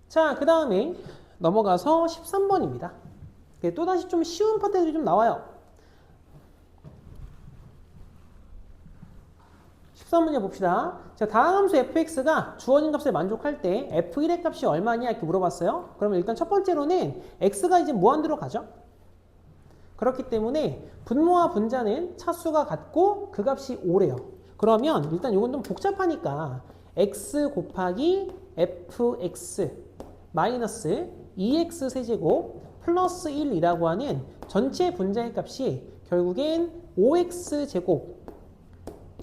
자, 그 다음에 넘어가서 13번입니다. 또다시 좀 쉬운 파트들이 좀 나와요. 13문제 봅시다. 자, 다음 함수 fx가 주어진 값을 만족할 때 f1의 값이 얼마냐 이렇게 물어봤어요. 그러면 일단 첫 번째로는 x가 이제 무한대로 가죠. 그렇기 때문에 분모와 분자는 차수가 같고 그 값이 5래요. 그러면 일단 이건 좀 복잡하니까 x 곱하기 fx 마이너스 2x 세제곱 플러스 1이라고 하는 전체 분자의 값이 결국엔 5x 제곱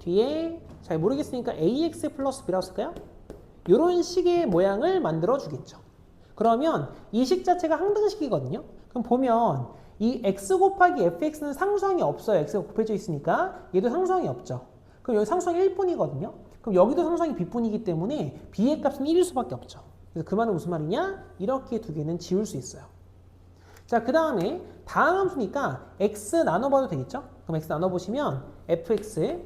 뒤에 잘 모르겠으니까 ax 플러스 b라고 쓸까요? 이런 식의 모양을 만들어 주겠죠. 그러면 이 식 자체가 항등식이거든요. 그럼 보면 이 x 곱하기 fx는 상수항이 없어요. x가 곱해져 있으니까 얘도 상수항이 없죠. 그럼 여기 상수항이 1뿐이거든요. 그럼 여기도 상수항이 b뿐이기 때문에 b의 값은 1일 수밖에 없죠. 그래서 그 말은 무슨 말이냐? 이렇게 두 개는 지울 수 있어요. 자, 그 다음에 다음 함수니까 x 나눠봐도 되겠죠? 그럼 x 나눠보시면 fx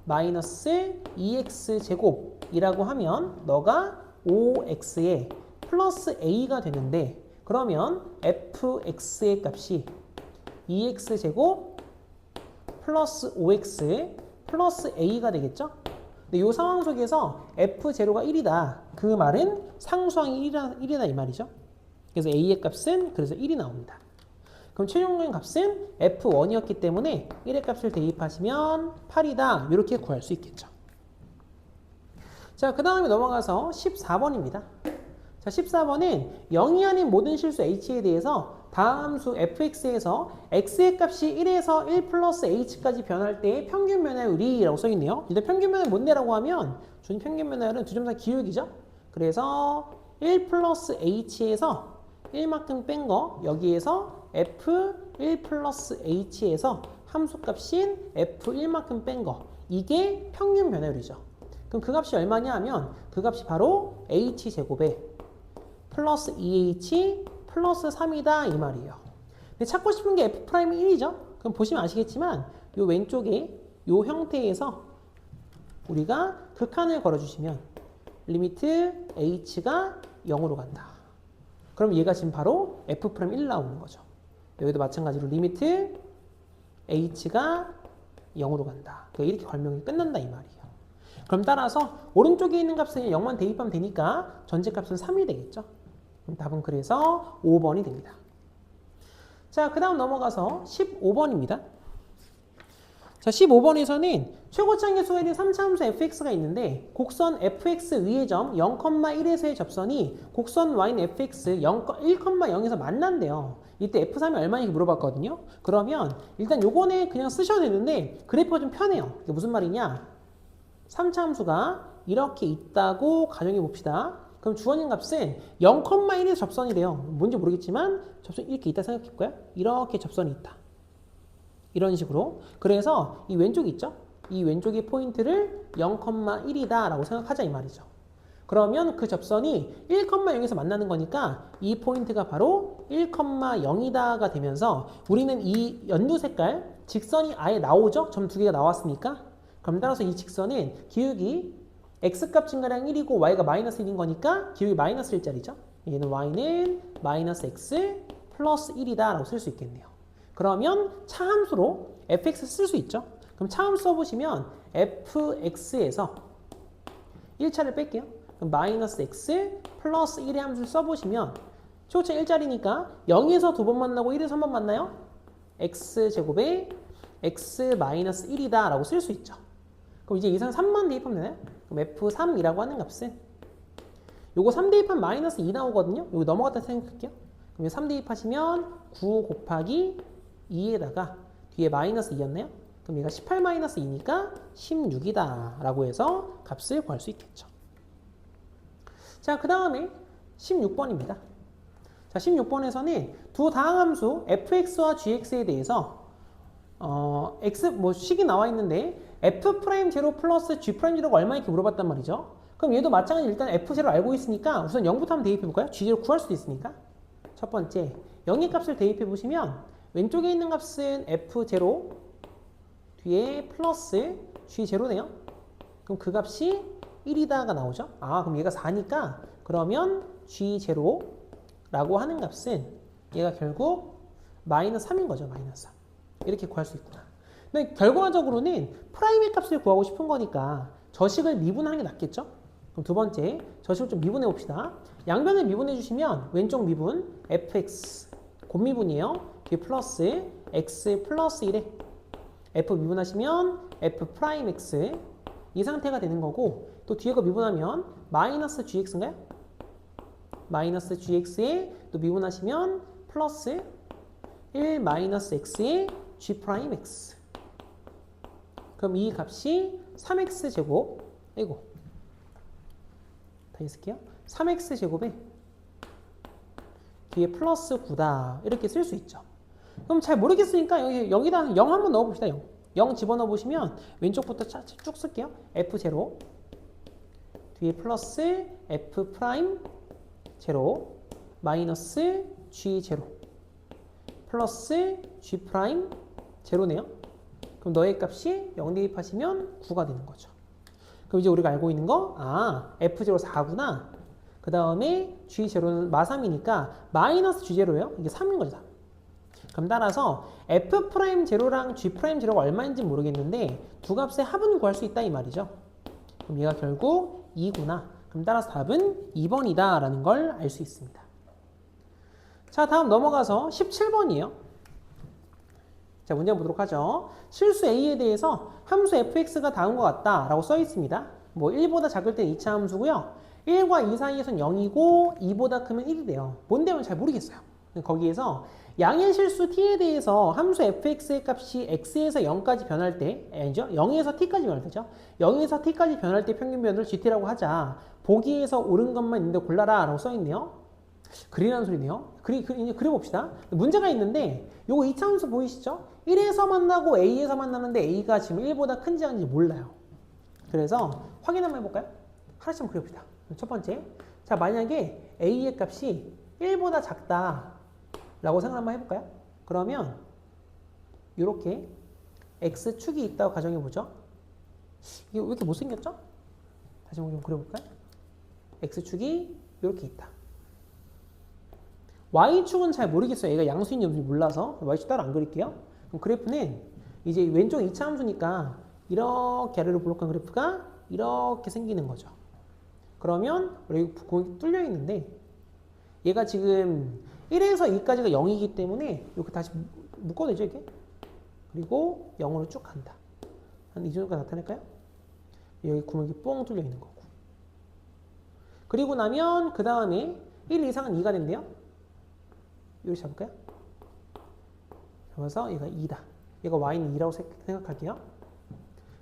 마이너스 2x 제곱이라고 하면 너가 5x에 플러스 a가 되는데 그러면 fx의 값이 2x 제곱 플러스 5x 플러스 a가 되겠죠? 근데 이 상황 속에서 f0가 1이다. 그 말은 상수항이 1이다 이 말이죠. 그래서 a의 값은 그래서 1이 나옵니다. 그럼 최종적인 값은 f1이었기 때문에 1의 값을 대입하시면 8이다. 이렇게 구할 수 있겠죠. 자, 그 다음에 넘어가서 14번입니다. 자, 14번은 0이 아닌 모든 실수 h에 대해서 다음 함수 fx에서 x의 값이 1에서 1 플러스 h까지 변할 때의 평균 변화율이라고 써있네요. 일단 평균 변화율 뭔데라고 하면 준 평균 변화율은 두 점사 기울기죠. 그래서 1 플러스 h에서 1만큼 뺀 거 여기에서 f1 플러스 h에서 함수값인 f1만큼 뺀 거 이게 평균 변화율이죠. 그럼 그 값이 얼마냐 하면 그 값이 바로 h제곱에 플러스 2h 플러스 3이다 이 말이에요. 근데 찾고 싶은 게 f'이 1이죠. 그럼 보시면 아시겠지만 요 왼쪽에 요 형태에서 우리가 극한을 걸어주시면 리미트 h가 0으로 간다. 그럼 얘가 지금 바로 f'1 나오는 거죠. 여기도 마찬가지로 리미트 h가 0으로 간다. 이렇게 걸명이 끝난다 이 말이에요. 그럼 따라서 오른쪽에 있는 값은 0만 대입하면 되니까 전체 값은 3이 되겠죠. 그럼 답은 그래서 5번이 됩니다. 자, 그 다음 넘어가서 15번입니다. 자, 15번에서는 최고차항의 수가 3차함수 fx가 있는데 곡선 fx 위의 점 0,1에서의 접선이 곡선 y는 fx 1,0에서 만난대요. 이때 f3이 얼마인지 물어봤거든요. 그러면 일단 요거는 그냥 쓰셔도 되는데 그래프가 좀 편해요. 이게 무슨 말이냐? 3차함수가 이렇게 있다고 가정해 봅시다. 그럼 주어진 값은 0,1에서 접선이 돼요. 뭔지 모르겠지만 접선이 이렇게 있다 생각해 볼까요? 이렇게 접선이 있다. 이런 식으로. 그래서 이 왼쪽이 있죠? 이 왼쪽의 포인트를 0,1이다 라고 생각하자 이 말이죠. 그러면 그 접선이 1,0에서 만나는 거니까 이 포인트가 바로 1,0이다가 되면서 우리는 이 연두 색깔 직선이 아예 나오죠? 점 두 개가 나왔으니까. 그럼 따라서 이 직선은 기울기 x값 증가량 1이고 y가 마이너스 1인 거니까 기울기 마이너스 1짜리죠. 얘는 y는 마이너스 x 플러스 1이다 라고 쓸 수 있겠네요. 그러면 차함수로 fx 쓸 수 있죠. 그럼 차함수 써보시면 fx에서 1차를 뺄게요. 그럼 마이너스 x 플러스 1의 함수를 써보시면 최고차 1짜리니까 0에서 2번 만나고 1에서 3번 만나요? x제곱에 x 마이너스 1이다 라고 쓸 수 있죠. 그럼 이제 이상 3만 대입하면 되나요? 그럼 f3이라고 하는 값은 요거 3 대입하면 마이너스 2 나오거든요. 여기 넘어갔다 생각할게요. 그럼 3 대입하시면 9 곱하기 2에다가 뒤에 마이너스 2였네요. 그럼 얘가 18 마이너스 2니까 16이다 라고 해서 값을 구할 수 있겠죠. 자, 그 다음에 16번입니다. 자, 16번에서는 두 다항함수 fx와 gx에 대해서 x 식이 나와 있는데 f'0 플러스 g'0가 얼마 이렇게 물어봤단 말이죠. 그럼 얘도 마찬가지로 일단 f0 알고 있으니까 우선 0부터 한번 대입해 볼까요? g0 구할 수도 있으니까. 첫 번째 0의 값을 대입해 보시면 왼쪽에 있는 값은 f0 뒤에 플러스 g0네요. 그럼 그 값이 1이다가 나오죠. 아, 그럼 얘가 4니까 그러면 g0라고 하는 값은 얘가 결국 마이너스 3인 거죠. 마이너스 3. 이렇게 구할 수 있구나. 근데 결과적으로는 프라임의 값을 구하고 싶은 거니까 저식을 미분하는 게 낫겠죠? 그럼 두 번째, 저식을 좀 미분해 봅시다. 양변을 미분해 주시면 왼쪽 미분 fx 곱미분이에요. 뒤에 플러스 x 플러스 1에 f 미분하시면 f 프라임 x 이 상태가 되는 거고 또 뒤에 거 미분하면 마이너스 gx인가요? 마이너스 gx에 또 미분하시면 플러스 1 마이너스 x에 g 프라임 x. 그럼 이 값이 3x 제곱, 이거 다시 쓸게요. 3x 제곱에 뒤에 플러스 9다 이렇게 쓸 수 있죠. 그럼 잘 모르겠으니까 여기다 0 한번 넣어봅시다. 0. 0 집어넣어 보시면 왼쪽부터 쭉 쓸게요. f0 뒤에 플러스 f 프라임 제로 마이너스 g0 플러스 g 프라임 제로네요. 그럼 너의 값이 0 대입하시면 9가 되는 거죠. 그럼 이제 우리가 알고 있는 거, f0 4구나. 그 다음에 g0는 마3이니까 마이너스 g0예요. 이게 3인 거죠. 그럼 따라서 f'0랑 g'0가 얼마인지 모르겠는데 두 값의 합은 구할 수 있다 이 말이죠. 그럼 얘가 결국 2구나. 그럼 따라서 답은 2번이다 라는 걸 알 수 있습니다. 자, 다음 넘어가서 17번이에요. 자, 문제 보도록 하죠. 실수 A에 대해서 함수 fx가 다음과 같다 라고 써 있습니다. 뭐 1보다 작을 땐 2차 함수고요. 1과 2 사이에서는 0이고 2보다 크면 1이 돼요. 뭔데면 잘 모르겠어요. 거기에서 양의 실수 t에 대해서 함수 fx의 값이 x에서 0까지 변할 때, 아니죠? 0에서 t까지 변할 때죠. 0에서 t까지 변할 때 평균변을 gt라고 하자. 보기에서 옳은 것만 있는데 골라라 라고 써 있네요. 그리라는 소리네요. 그려봅시다. 문제가 있는데 요거 2차 함수 보이시죠? 1에서 만나고 A에서 만나는데 A가 지금 1보다 큰지 아닌지 몰라요. 그래서 확인 한번 해볼까요? 하나씩 한번 그려봅시다. 첫 번째, 자 만약에 A의 값이 1보다 작다 라고 생각 한번 해볼까요? 그러면 이렇게 X축이 있다고 가정해보죠. 이게 왜 이렇게 못생겼죠? 다시 한번 좀 그려볼까요? x축이 이렇게 있다. y축은 잘 모르겠어요. 얘가 양수인지 없는지 몰라서 y축 따로 안 그릴게요. 그럼 그래프는 이제 왼쪽 2차 함수니까 이렇게 아래로 볼록한 그래프가 이렇게 생기는 거죠. 그러면 여기 구멍이 뚫려 있는데 얘가 지금 1에서 2까지가 0이기 때문에 이렇게 다시 묶어도 되죠, 이게? 그리고 0으로 쭉 간다. 한 이 정도가 나타날까요? 여기 구멍이 뽕 뚫려 있는 거고. 그리고 나면 그 다음에 1 이상은 2가 된대요. 이렇게 잡을까요? 잡아서 얘가 2다. 얘가 y는 2라고 생각할게요.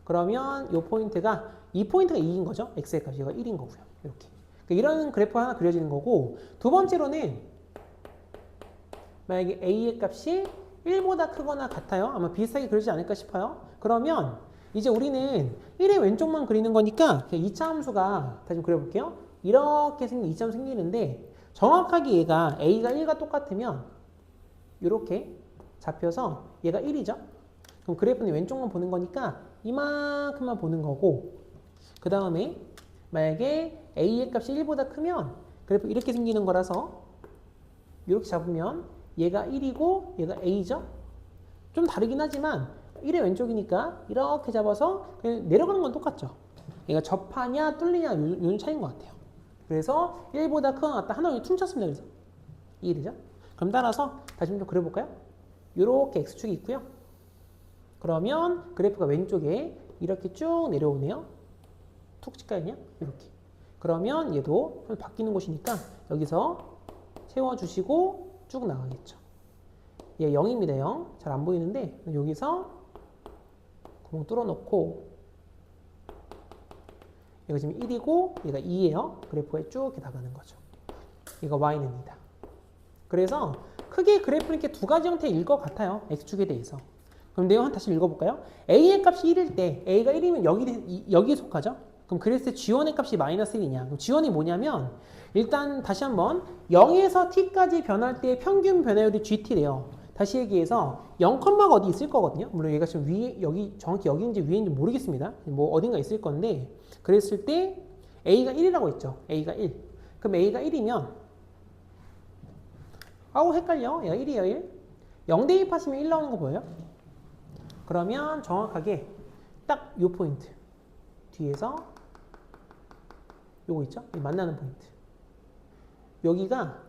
그러면 이 포인트가 이 포인트가 2인 거죠. x의 값이 얘가 1인 거고요. 이렇게. 그러니까 이런 그래프가 하나 그려지는 거고, 두 번째로는 만약에 a의 값이 1보다 크거나 같아요. 아마 비슷하게 그리지 않을까 싶어요. 그러면 이제 우리는 1의 왼쪽만 그리는 거니까 2차 함수가 다시 좀 그려볼게요. 이렇게 생긴 2차 함수 생기는데 정확하게 얘가 a가 1과 똑같으면 이렇게 잡혀서 얘가 1이죠. 그럼 그래프는 왼쪽만 보는 거니까 이만큼만 보는 거고, 그 다음에 만약에 a의 값이 1보다 크면 그래프 이렇게 생기는 거라서 이렇게 잡으면 얘가 1이고 얘가 a죠. 좀 다르긴 하지만 1의 왼쪽이니까 이렇게 잡아서 그냥 내려가는 건 똑같죠. 얘가 접하냐 뚫리냐 요 차이인 것 같아요. 그래서 1보다 크거나 같다 하나 퉁쳤습니다. 그래서 이해되죠? 그럼 따라서 다시 좀 그려볼까요? 이렇게 x축이 있고요. 그러면 그래프가 왼쪽에 이렇게 쭉 내려오네요. 툭 칠까요? 그냥 이렇게. 그러면 얘도 바뀌는 곳이니까 여기서 채워주시고 쭉 나가겠죠. 얘 0입니다. 0. 잘 안 보이는데 여기서 구멍 뚫어놓고 얘가 지금 1이고 얘가 2예요. 그래프에 쭉 이렇게 나가는 거죠. 얘가 y는입니다. 그래서 크게 그래프는 이렇게 두 가지 형태일 것 같아요. x축에 대해서. 그럼 내용 다시 읽어볼까요? a의 값이 1일 때 a가 1이면 여기에 속하죠. 그럼 그랬을 때 g1의 값이 마이너스 1이냐? 그럼 g1이 뭐냐면 일단 다시 한번 0에서 t까지 변할 때 평균 변화율이 gt래요. 다시 얘기해서 0컴마가 어디 있을 거거든요. 물론 얘가 지금 위에 여기 정확히 여기인지 위인지 모르겠습니다. 뭐 어딘가 있을 건데 그랬을 때 a가 1이라고 했죠. a가 1. 그럼 a가 1이면 아우 헷갈려. 얘가 1이에요. 1. 0 대입하시면 1 나오는 거 보여요? 그러면 정확하게 딱 요 포인트 뒤에서 요거 있죠? 만나는 포인트. 여기가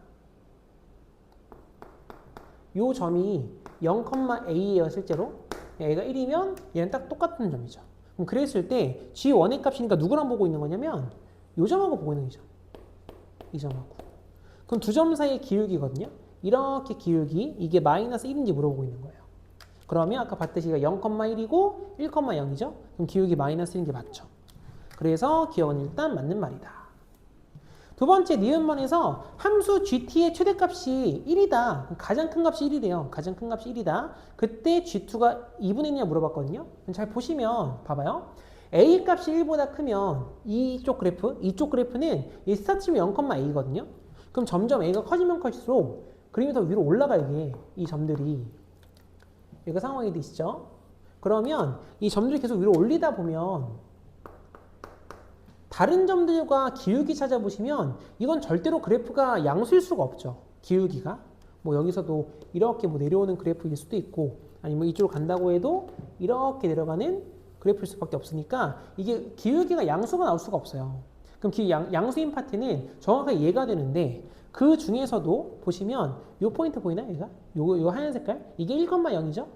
요 점이 0,a예요. 실제로 얘가 1이면 얘는 딱 똑같은 점이죠. 그럼 그랬을 때 g1의 값이니까 누구랑 보고 있는 거냐면 요 점하고 보고 있는 거죠. 이 점하고. 그럼 두 점 사이의 기울기거든요. 이렇게 기울기 이게 마이너스 1인지 물어보고 있는 거예요. 그러면 아까 봤듯이 0,1이고 1,0이죠. 그럼 기울기 마이너스 1인 게 맞죠. 그래서 기억은 일단 맞는 말이다. 두 번째 니은번에서 함수 gt의 최대값이 1이다. 가장 큰 값이 1이래요. 가장 큰 값이 1이다. 그때 g2가 2분의 1이냐 물어봤거든요. 잘 보시면 봐봐요. a 값이 1보다 크면 이쪽 그래프는 이 스타트점이 0,a거든요. 그럼 점점 a가 커지면 커질수록 그림이 더 위로 올라가요. 이게 이 점들이. 이거 상황이 되시죠? 그러면 이 점들이 계속 위로 올리다 보면 다른 점들과 기울기 찾아보시면 이건 절대로 그래프가 양수일 수가 없죠. 기울기가. 뭐 여기서도 이렇게 뭐 내려오는 그래프일 수도 있고 아니면 이쪽으로 간다고 해도 이렇게 내려가는 그래프일 수밖에 없으니까 이게 기울기가 양수가 나올 수가 없어요. 그럼 양수인 파트는 정확하게 얘가 되는데 그 중에서도 보시면 요 포인트 보이나요? 얘가? 요 하얀 색깔? 이게 1,0이죠?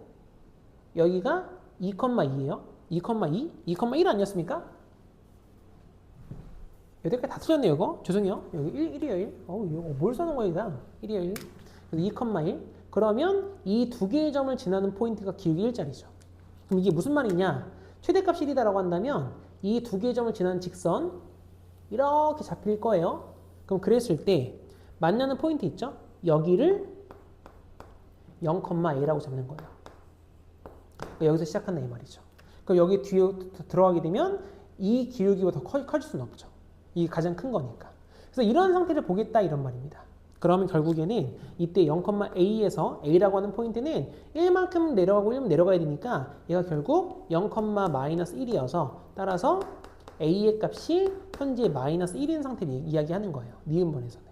여기가 2,2예요. 2,2? 2,1 아니었습니까? 여기까지 다 틀렸네요, 이거. 죄송해요. 여기 1이에요, 1. 이거 뭘 써놓은 거야, 이다. 1이에요, 1. 그래서 2,1. 그러면 이 두 개의 점을 지나는 포인트가 기울기 1짜리죠. 그럼 이게 무슨 말이냐? 최대값이 1이다라고 한다면 이 두 개의 점을 지나는 직선 이렇게 잡힐 거예요. 그럼 그랬을 때 만나는 포인트 있죠? 여기를 0,a라고 잡는 거예요. 여기서 시작한다 이 말이죠. 그럼 여기 뒤에 들어가게 되면 이 기울기가 더 커질 수는 없죠. 이게 가장 큰 거니까. 그래서 이런 상태를 보겠다 이런 말입니다. 그러면 결국에는 이때 0,a에서 a라고 하는 포인트는 1만큼 내려가고 1만 내려가야 되니까 얘가 결국 0,-1이어서 따라서 a의 값이 현재 마이너스 1인 상태를 이야기하는 거예요. 니은번에서는.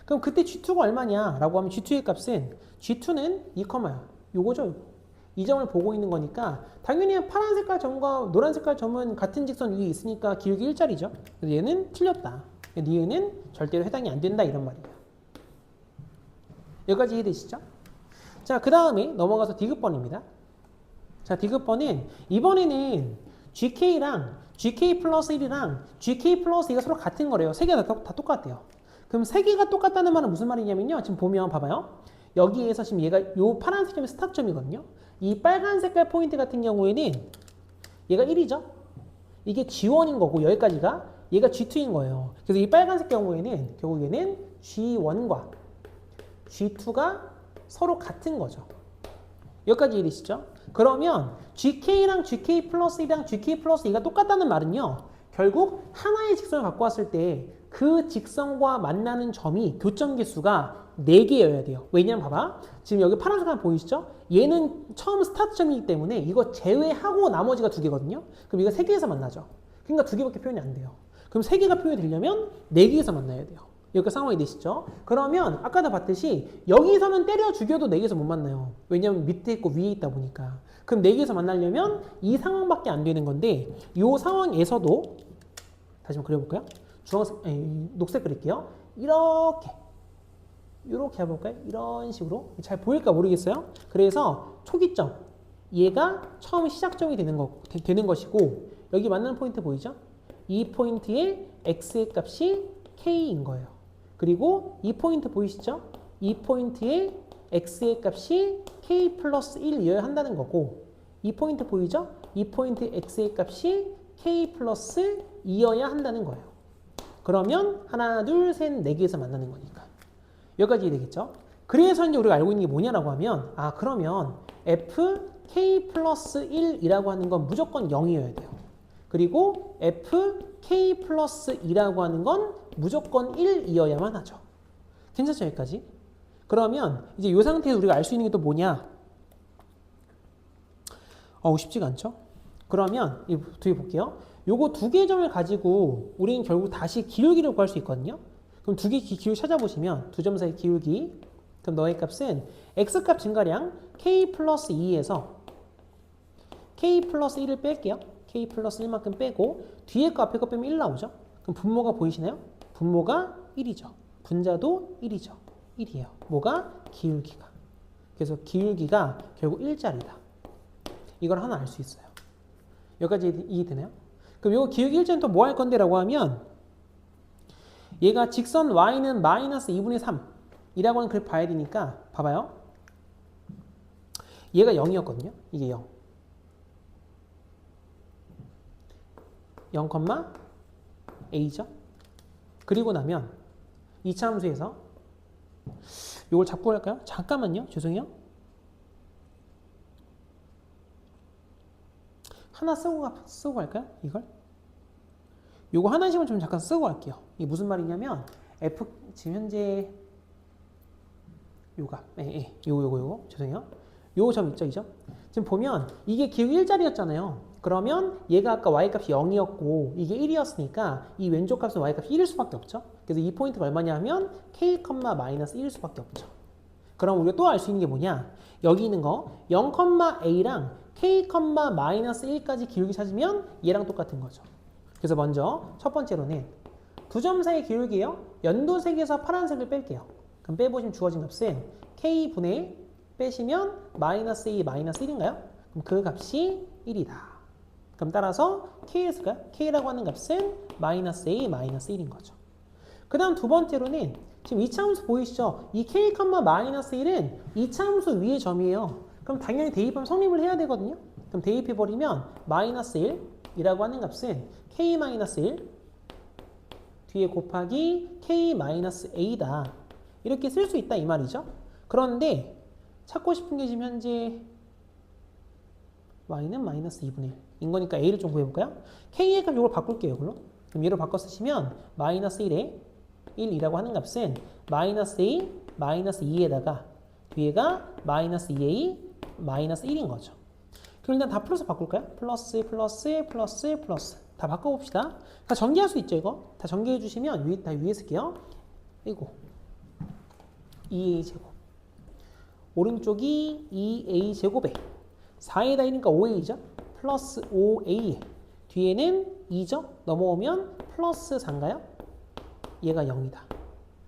그럼 그때 G2가 얼마냐 라고 하면 G2의 값은 G2는 2,야. 요거죠. 이 점을 보고 있는 거니까 당연히 파란 색깔 점과 노란 색깔 점은 같은 직선 위에 있으니까 기울기 1짜리죠. 그래서 얘는 틀렸다. 니은은 절대로 해당이 안 된다 이런 말이에요. 여기까지 이해되시죠? 자, 그 다음에 넘어가서 디귿번입니다. 자, 디귿번은 이번에는 GK랑 GK 플러스 1이랑 GK 플러스 2가 서로 같은 거래요. 세 개가 다 똑같대요. 그럼 세 개가 똑같다는 말은 무슨 말이냐면요. 지금 보면 봐봐요. 여기에서 지금 얘가 요 파란색 점이 스타트점이거든요. 이 빨간 색깔 포인트 같은 경우에는 얘가 1이죠. 이게 G1인 거고 여기까지가 얘가 G2인 거예요. 그래서 이 빨간색 경우에는 결국에는 G1과 G2가 서로 같은 거죠. 여기까지 이해되시죠? 그러면 GK랑 GK 플러스 1이랑 GK 플러스 2가 똑같다는 말은요. 결국 하나의 직선을 갖고 왔을 때 그 직선과 만나는 점이 교점 개수가 4개여야 돼요. 왜냐면 봐봐. 지금 여기 파란색 하나 보이시죠? 얘는 처음 스타트점이기 때문에 이거 제외하고 나머지가 2개거든요. 그럼 이거 3개에서 만나죠. 그러니까 2개밖에 표현이 안 돼요. 그럼 3개가 표현이 되려면 4개에서 만나야 돼요. 여기가 상황이 되시죠? 그러면 아까도 봤듯이 여기서는 때려 죽여도 4개에서 못 만나요. 왜냐면 밑에 있고 위에 있다 보니까. 그럼 4개에서 만나려면 이 상황밖에 안 되는 건데 이 상황에서도 다시 한번 그려볼까요? 녹색 그릴게요. 이렇게 해볼까요? 이런 식으로 잘 보일까 모르겠어요. 그래서 초기점 얘가 처음 시작점이 되는 것이고 여기 만나는 포인트 보이죠? 이 포인트의 x의 값이 k인 거예요. 그리고 이 포인트 보이시죠? 이 포인트의 x의 값이 k 플러스 1이어야 한다는 거고 이 포인트 보이죠? 이 포인트 x의 값이 k 플러스 2여야 한다는 거예요. 그러면 하나, 둘, 셋, 4개에서 만나는 거니까. 여기까지 되겠죠? 그래서 이제 우리가 알고 있는 게 뭐냐라고 하면 그러면 f k 플러스 1이라고 하는 건 무조건 0이어야 돼요. 그리고 f k 플러스 2라고 하는 건 무조건 1이어야만 하죠. 괜찮죠? 여기까지? 그러면 이제 이 상태에서 우리가 알 수 있는 게 또 뭐냐? 쉽지가 않죠? 그러면 이 뒤에 볼게요. 요거 2개의 점을 가지고 우리는 결국 다시 기울기를 구할 수 있거든요. 그럼 2개 기울기 찾아보시면 두 점 사이 기울기 그럼 너의 값은 x값 증가량 k 플러스 2에서 k 플러스 1을 뺄게요. k 플러스 1만큼 빼고 뒤에 거 앞에 거 빼면 1 나오죠. 그럼 분모가 보이시나요? 분모가 1이죠. 분자도 1이죠. 1이에요. 뭐가? 기울기가. 그래서 기울기가 결국 1짜리다. 이걸 하나 알 수 있어요. 여기까지 이해되나요? 그럼 이거 기울기 1짜리는 또 뭐 할 건데 라고 하면 얘가 직선 y는 마이너스 2분의 3이라고 하는 걸 봐야 되니까 봐봐요. 얘가 0이었거든요. 이게 0. 0, a죠. 그리고 나면 2차 함수에서 이걸 잡고 할까요? 잠깐만요. 죄송해요. 하나 쓰고 갈까요? 이걸? 요거 하나씩은 좀 잠깐 쓰고 갈게요. 이게 무슨 말이냐면 f 지금 현재 요가 요거 죄송해요. 요 점 있죠, 이 점. 지금 보면 이게 기울기 1짜리였잖아요. 그러면 얘가 아까 y값이 0이었고 이게 1이었으니까 이 왼쪽 값은 y값이 1일 수밖에 없죠. 그래서 이 포인트가 얼마냐 하면 k, 마이너스 1일 수밖에 없죠. 그럼 우리가 또 알 수 있는 게 뭐냐? 여기 있는 거 0, a랑 k, 마이너스 1까지 기울기 찾으면 얘랑 똑같은 거죠. 그래서 먼저 첫 번째로는 두 점 사이 기울기예요. 연도색에서 파란색을 뺄게요. 그럼 빼보시면 주어진 값은 k분의 빼시면 마이너스 a 마이너스 1인가요? 그럼 그 값이 1이다. 그럼 따라서 k라고 하는 값은 마이너스 a 마이너스 1인 거죠. 그 다음 두 번째로는 지금 2차 함수 보이시죠? 이 k, 마이너스 1은 2차 함수 위의 점이에요. 그럼 당연히 대입하면 성립을 해야 되거든요. 그럼 대입해버리면 마이너스 1이라고 하는 값은 k 마이너스 1 뒤에 곱하기 k 마이너스 a다. 이렇게 쓸 수 있다 이 말이죠. 그런데 찾고 싶은 게 지금 현재 y는 마이너스 2분의 1인 거니까 a를 좀 구해볼까요? k의 값 이걸 바꿀게요. 이걸로. 그럼 얘로 바꿔 쓰시면 마이너스 1에 1이라고 하는 값은 마이너스 a 마이너스 2에다가 뒤에가 마이너스 2a 마이너스 1인 거죠. 그럼 일단 다 플러스 바꿀까요? 플러스 플러스 플러스 플러스 다 바꿔봅시다. 다 전개할 수 있죠, 이거? 다 전개해 주시면 다 위에 쓸게요. 이거 2a 제곱. 오른쪽이 2a 제곱에 4에다 1이니까 5a죠. 플러스 5a. 뒤에는 2죠. 넘어오면 플러스 4인가요? 얘가 0이다.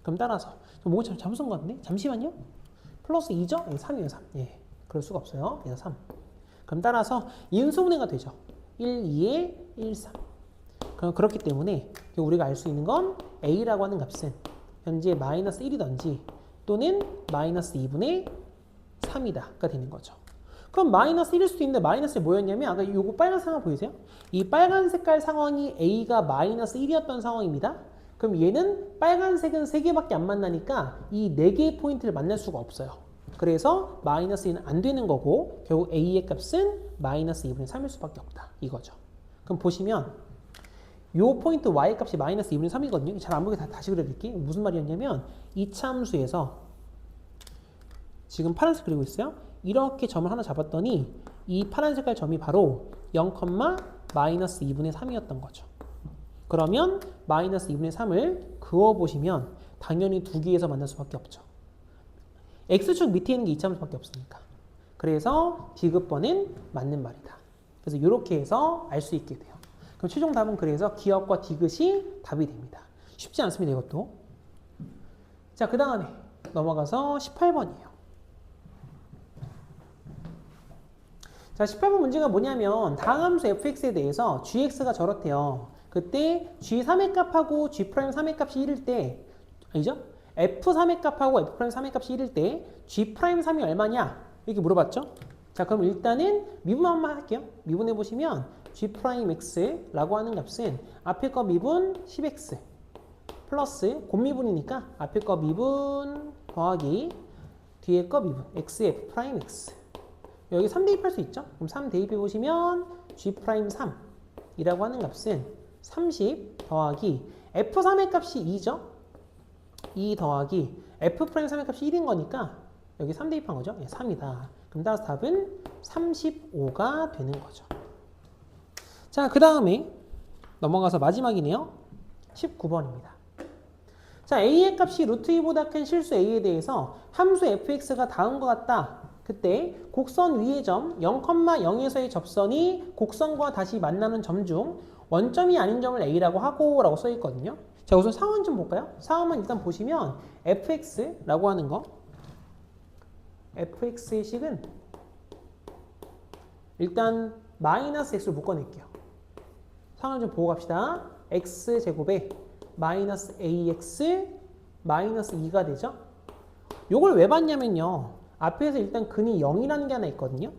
그럼 따라서 뭔가 잘못 쓴 것 같네? 잠시만요. 플러스 2죠? 3이에요, 3. 예. 그럴 수가 없어요. 얘가 3. 그럼 따라서 인수분해가 되죠. 1, 2에 1, 3. 그럼 그렇기 때문에 우리가 알 수 있는 건 a라고 하는 값은 현재 마이너스 1이든지 또는 마이너스 2분의 3이다가 되는 거죠. 그럼 마이너스 1일 수도 있는데 마이너스 1이 뭐였냐면 아까 요거 빨간 상황 보이세요? 이 빨간 색깔 상황이 a가 마이너스 1이었던 상황입니다. 그럼 얘는 빨간색은 3개밖에 안 만나니까 이 4개의 포인트를 만날 수가 없어요. 그래서 마이너스 1은 안 되는 거고 결국 a의 값은 마이너스 2분의 3일 수밖에 없다. 이거죠. 그럼 보시면 요 포인트 y 값이 마이너스 2분의 3이거든요. 잘 안 보게 다시 그려드릴게요. 무슨 말이었냐면 이차 함수에서 지금 파란색 그리고 있어요. 이렇게 점을 하나 잡았더니 이 파란 색깔 점이 바로 0, 마이너스 2분의 3이었던 거죠. 그러면 마이너스 2분의 3을 그어보시면 당연히 두 개에서 만날 수밖에 없죠. x축 밑에 있는 게 이차 함수밖에 없으니까. 그래서 디귿번은 맞는 말이다. 그래서 이렇게 해서 알 수 있게 돼요. 그럼 최종 답은 그래서 기역과 디귿이 답이 됩니다. 쉽지 않습니다, 이것도. 자, 그 다음에 넘어가서 18번이에요. 자, 18번 문제가 뭐냐면 다음 함수 fx에 대해서 gx가 저렇대요. 그때 g3의 값하고 g'3의 값이 1일 때 아니죠? f3의 값하고 f'3의 값이 1일 때 g'3이 얼마냐? 이렇게 물어봤죠? 자, 그럼 일단은 미분만 할게요. 미분해 보시면 g'x라고 하는 값은 앞에 거 미분 10x 플러스 곱미분이니까 앞에 거 미분 더하기 뒤에 거 미분 xf'(x) 여기 3 대입할 수 있죠? 그럼 3 대입해 보시면 g'3이라고 하는 값은 30 더하기 f3의 값이 2죠? 2 더하기 f'3의 값이 1인 거니까 여기 3 대입한 거죠? 예, 3이다. 그럼 따라서 답은 35가 되는 거죠. 자, 그 다음에 넘어가서 마지막이네요. 19번입니다. 자, a의 값이 루트 2보다 큰 실수 a에 대해서 함수 fx가 다음과 같다. 그때 곡선 위의 점 0,0에서의 접선이 곡선과 다시 만나는 점 중 원점이 아닌 점을 a라고 하고 라고 써 있거든요. 자, 우선 상황 좀 볼까요? 상황만 일단 보시면 fx라고 하는 거 fx의 식은 일단 마이너스 x를 묶어낼게요. 상황 좀 보고 갑시다. x제곱에 마이너스 ax 마이너스 2가 되죠? 요걸 왜 봤냐면요. 앞에서 일단 근이 0이라는 게 하나 있거든요.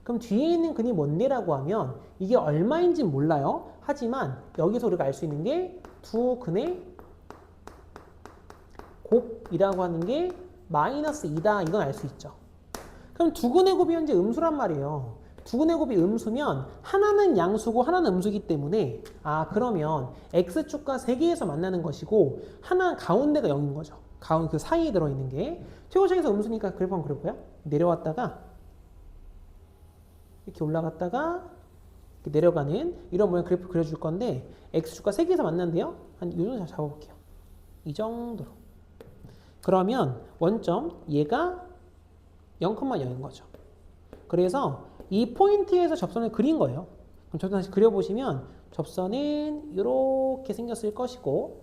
그럼 뒤에 있는 근이 뭔데라고 하면 이게 얼마인지 몰라요. 하지만 여기서 우리가 알 수 있는 게 두 근의 곱이라고 하는 게 마이너스 2다. 이건 알 수 있죠. 그럼 두 근의 곱이 현재 음수란 말이에요. 두 근의 곱이 음수면 하나는 양수고 하나는 음수이기 때문에 그러면 x축과 3개에서 만나는 것이고 하나 가운데가 0인 거죠. 그 사이에 들어있는 게 최고식에서 음수니까 그래프 한번 그려볼까요? 내려왔다가 이렇게 올라갔다가 이렇게 내려가는 이런 모양 그래프 그려줄 건데 x축과 3개에서 만난대요. 한 이 정도 잡아볼게요. 이 정도로. 그러면 원점 얘가 0,0인 거죠. 그래서 이 포인트에서 접선을 그린 거예요. 그럼 접선 다시 그려보시면 접선은 이렇게 생겼을 것이고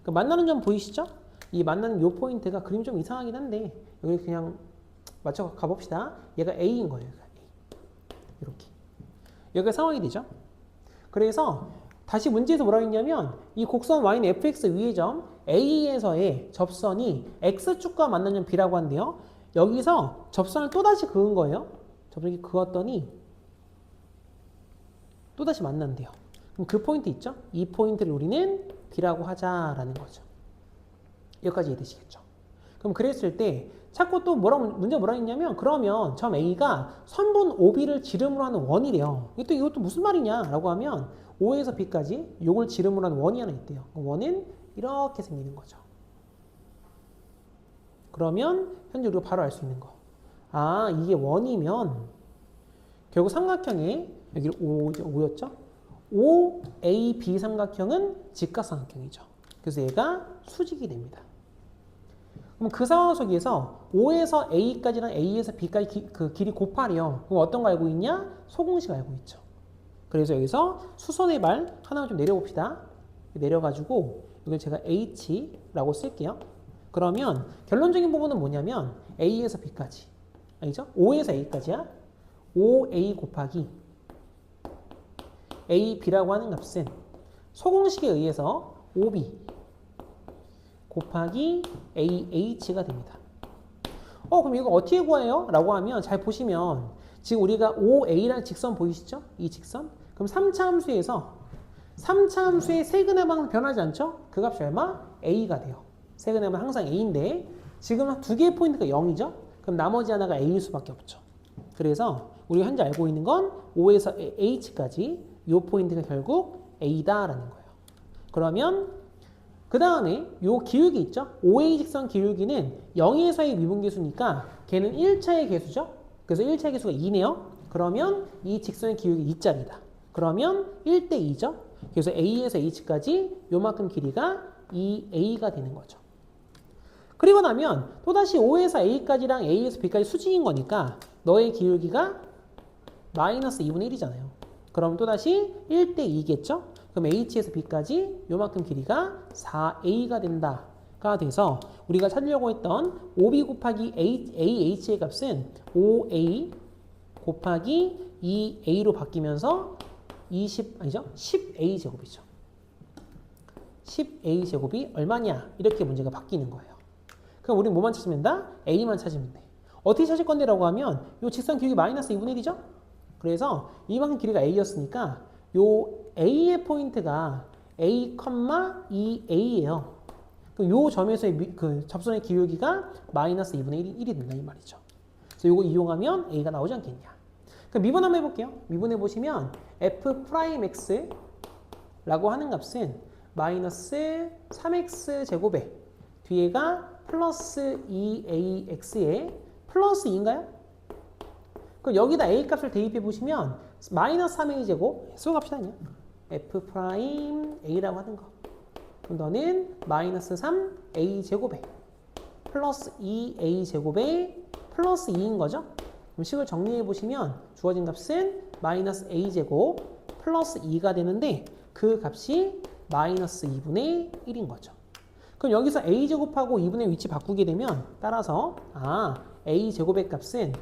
그 만나는 점 보이시죠? 이 만나는 요 포인트가 그림 좀 이상하긴 한데 여기 그냥 맞춰 가봅시다. 얘가 A인 거예요. 이렇게. 여기가 상황이 되죠. 그래서 다시 문제에서 뭐라고 했냐면 이 곡선 y는 fx 위의 점 A에서의 접선이 x축과 만나는 점 B라고 한대요. 여기서 접선을 또다시 그은 거예요. 접선이 그었더니 또다시 만난대요. 그럼 그 포인트 있죠? 이 포인트를 우리는 B라고 하자라는 거죠. 여기까지 이해되시겠죠? 그럼 그랬을 때 자꾸 또 문제 뭐라 했냐면 그러면 점 A가 선분 OB를 지름으로 하는 원이래요. 이것도 무슨 말이냐 라고 하면 O에서 B까지 요걸 지름으로 하는 원이 하나 있대요. 원은 이렇게 생기는 거죠. 그러면 현재 우리가 바로 알 수 있는 거. 이게 원이면 결국 삼각형에 여기 5였죠? OAB 삼각형은 직각삼각형이죠. 그래서 얘가 수직이 됩니다. 그럼 그 상황 속에서 O에서 A까지랑 A에서 B까지 그 길이 곱하래요. 그럼 어떤 거 알고 있냐? 소공식 알고 있죠. 그래서 여기서 수선의 발 하나만 좀 내려봅시다. 내려가지고 이걸 제가 H라고 쓸게요. 그러면 결론적인 부분은 뭐냐면 A에서 B까지, 알죠? O에서 A까지야. OA 곱하기 AB라고 하는 값은 소공식에 의해서 OB 곱하기 AH가 됩니다. 그럼 이거 어떻게 구해요? 라고 하면 잘 보시면 지금 우리가 OA라는 직선 보이시죠? 이 직선. 그럼 3차 함수에서 3차 함수의 세근의 방은 변하지 않죠? 그 값이 얼마? A가 돼요. 세근의 방은 항상 A인데 지금 두 개의 포인트가 0이죠? 그럼 나머지 하나가 A일 수밖에 없죠. 그래서 우리가 현재 알고 있는 건 O에서 H까지 이 포인트가 결국 A다라는 거예요. 그러면 그 다음에 요 기울기 있죠? OA 직선 기울기는 0에서의 미분계수니까 걔는 1차의 계수죠? 그래서 1차의 계수가 2네요. 그러면 이 직선의 기울기 2짜리다. 그러면 1대 2죠? 그래서 A에서 H까지 요만큼 길이가 2A가 되는 거죠. 그리고 나면 또다시 O에서 A까지랑 A에서 B까지 수직인 거니까 너의 기울기가 마이너스 2분의 1이잖아요. 그럼 또다시 1대 2겠죠? 그럼 H에서 B까지 요만큼 길이가 4A가 된다가 돼서 우리가 찾으려고 했던 OB 곱하기 AH의 값은 5A 곱하기 2A로 바뀌면서 10A 제곱이죠. 10A 제곱이 얼마냐? 이렇게 문제가 바뀌는 거예요. 그럼 우리는 뭐만 찾으면 된다? A만 찾으면 돼. 어떻게 찾을 건데 라고 하면 이 직선 기울기 마이너스 2분의 1이죠? 그래서 이만큼 길이가 A였으니까 요 A의 포인트가 A, 2A예요. 그럼 요 점에서의 그 접선의 기울기가 마이너스 2분의 1이 된다 이 말이죠. 그래서 요거 이용하면 A가 나오지 않겠냐. 그럼 미분 한번 해볼게요. 미분해 보시면 F'X 라고 하는 값은 마이너스 3X 제곱에 뒤에가 플러스 2AX에 플러스 2인가요? 그럼 여기다 A 값을 대입해 보시면 마이너스 3A 제곱 수값이다 그냥 F'A라고 하는 거. 그럼 너는 마이너스 3A 제곱에 플러스 2A 제곱에 플러스 2인 거죠? 그럼 식을 정리해 보시면 주어진 값은 마이너스 A 제곱 플러스 2가 되는데 그 값이 마이너스 2분의 1인 거죠. 그럼 여기서 A 제곱하고 2분의 위치 바꾸게 되면 따라서 A 제곱의 값은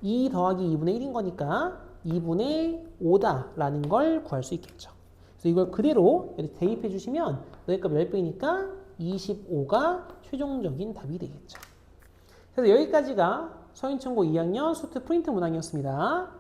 2 더하기 2분의 1인 거니까 2분의 5다라는 걸 구할 수 있겠죠. 그래서 이걸 그대로 이렇게 대입해 주시면 너의 값 10배니까 25가 최종적인 답이 되겠죠. 그래서 여기까지가 서인천고 2학년 수트 프린트 문항이었습니다.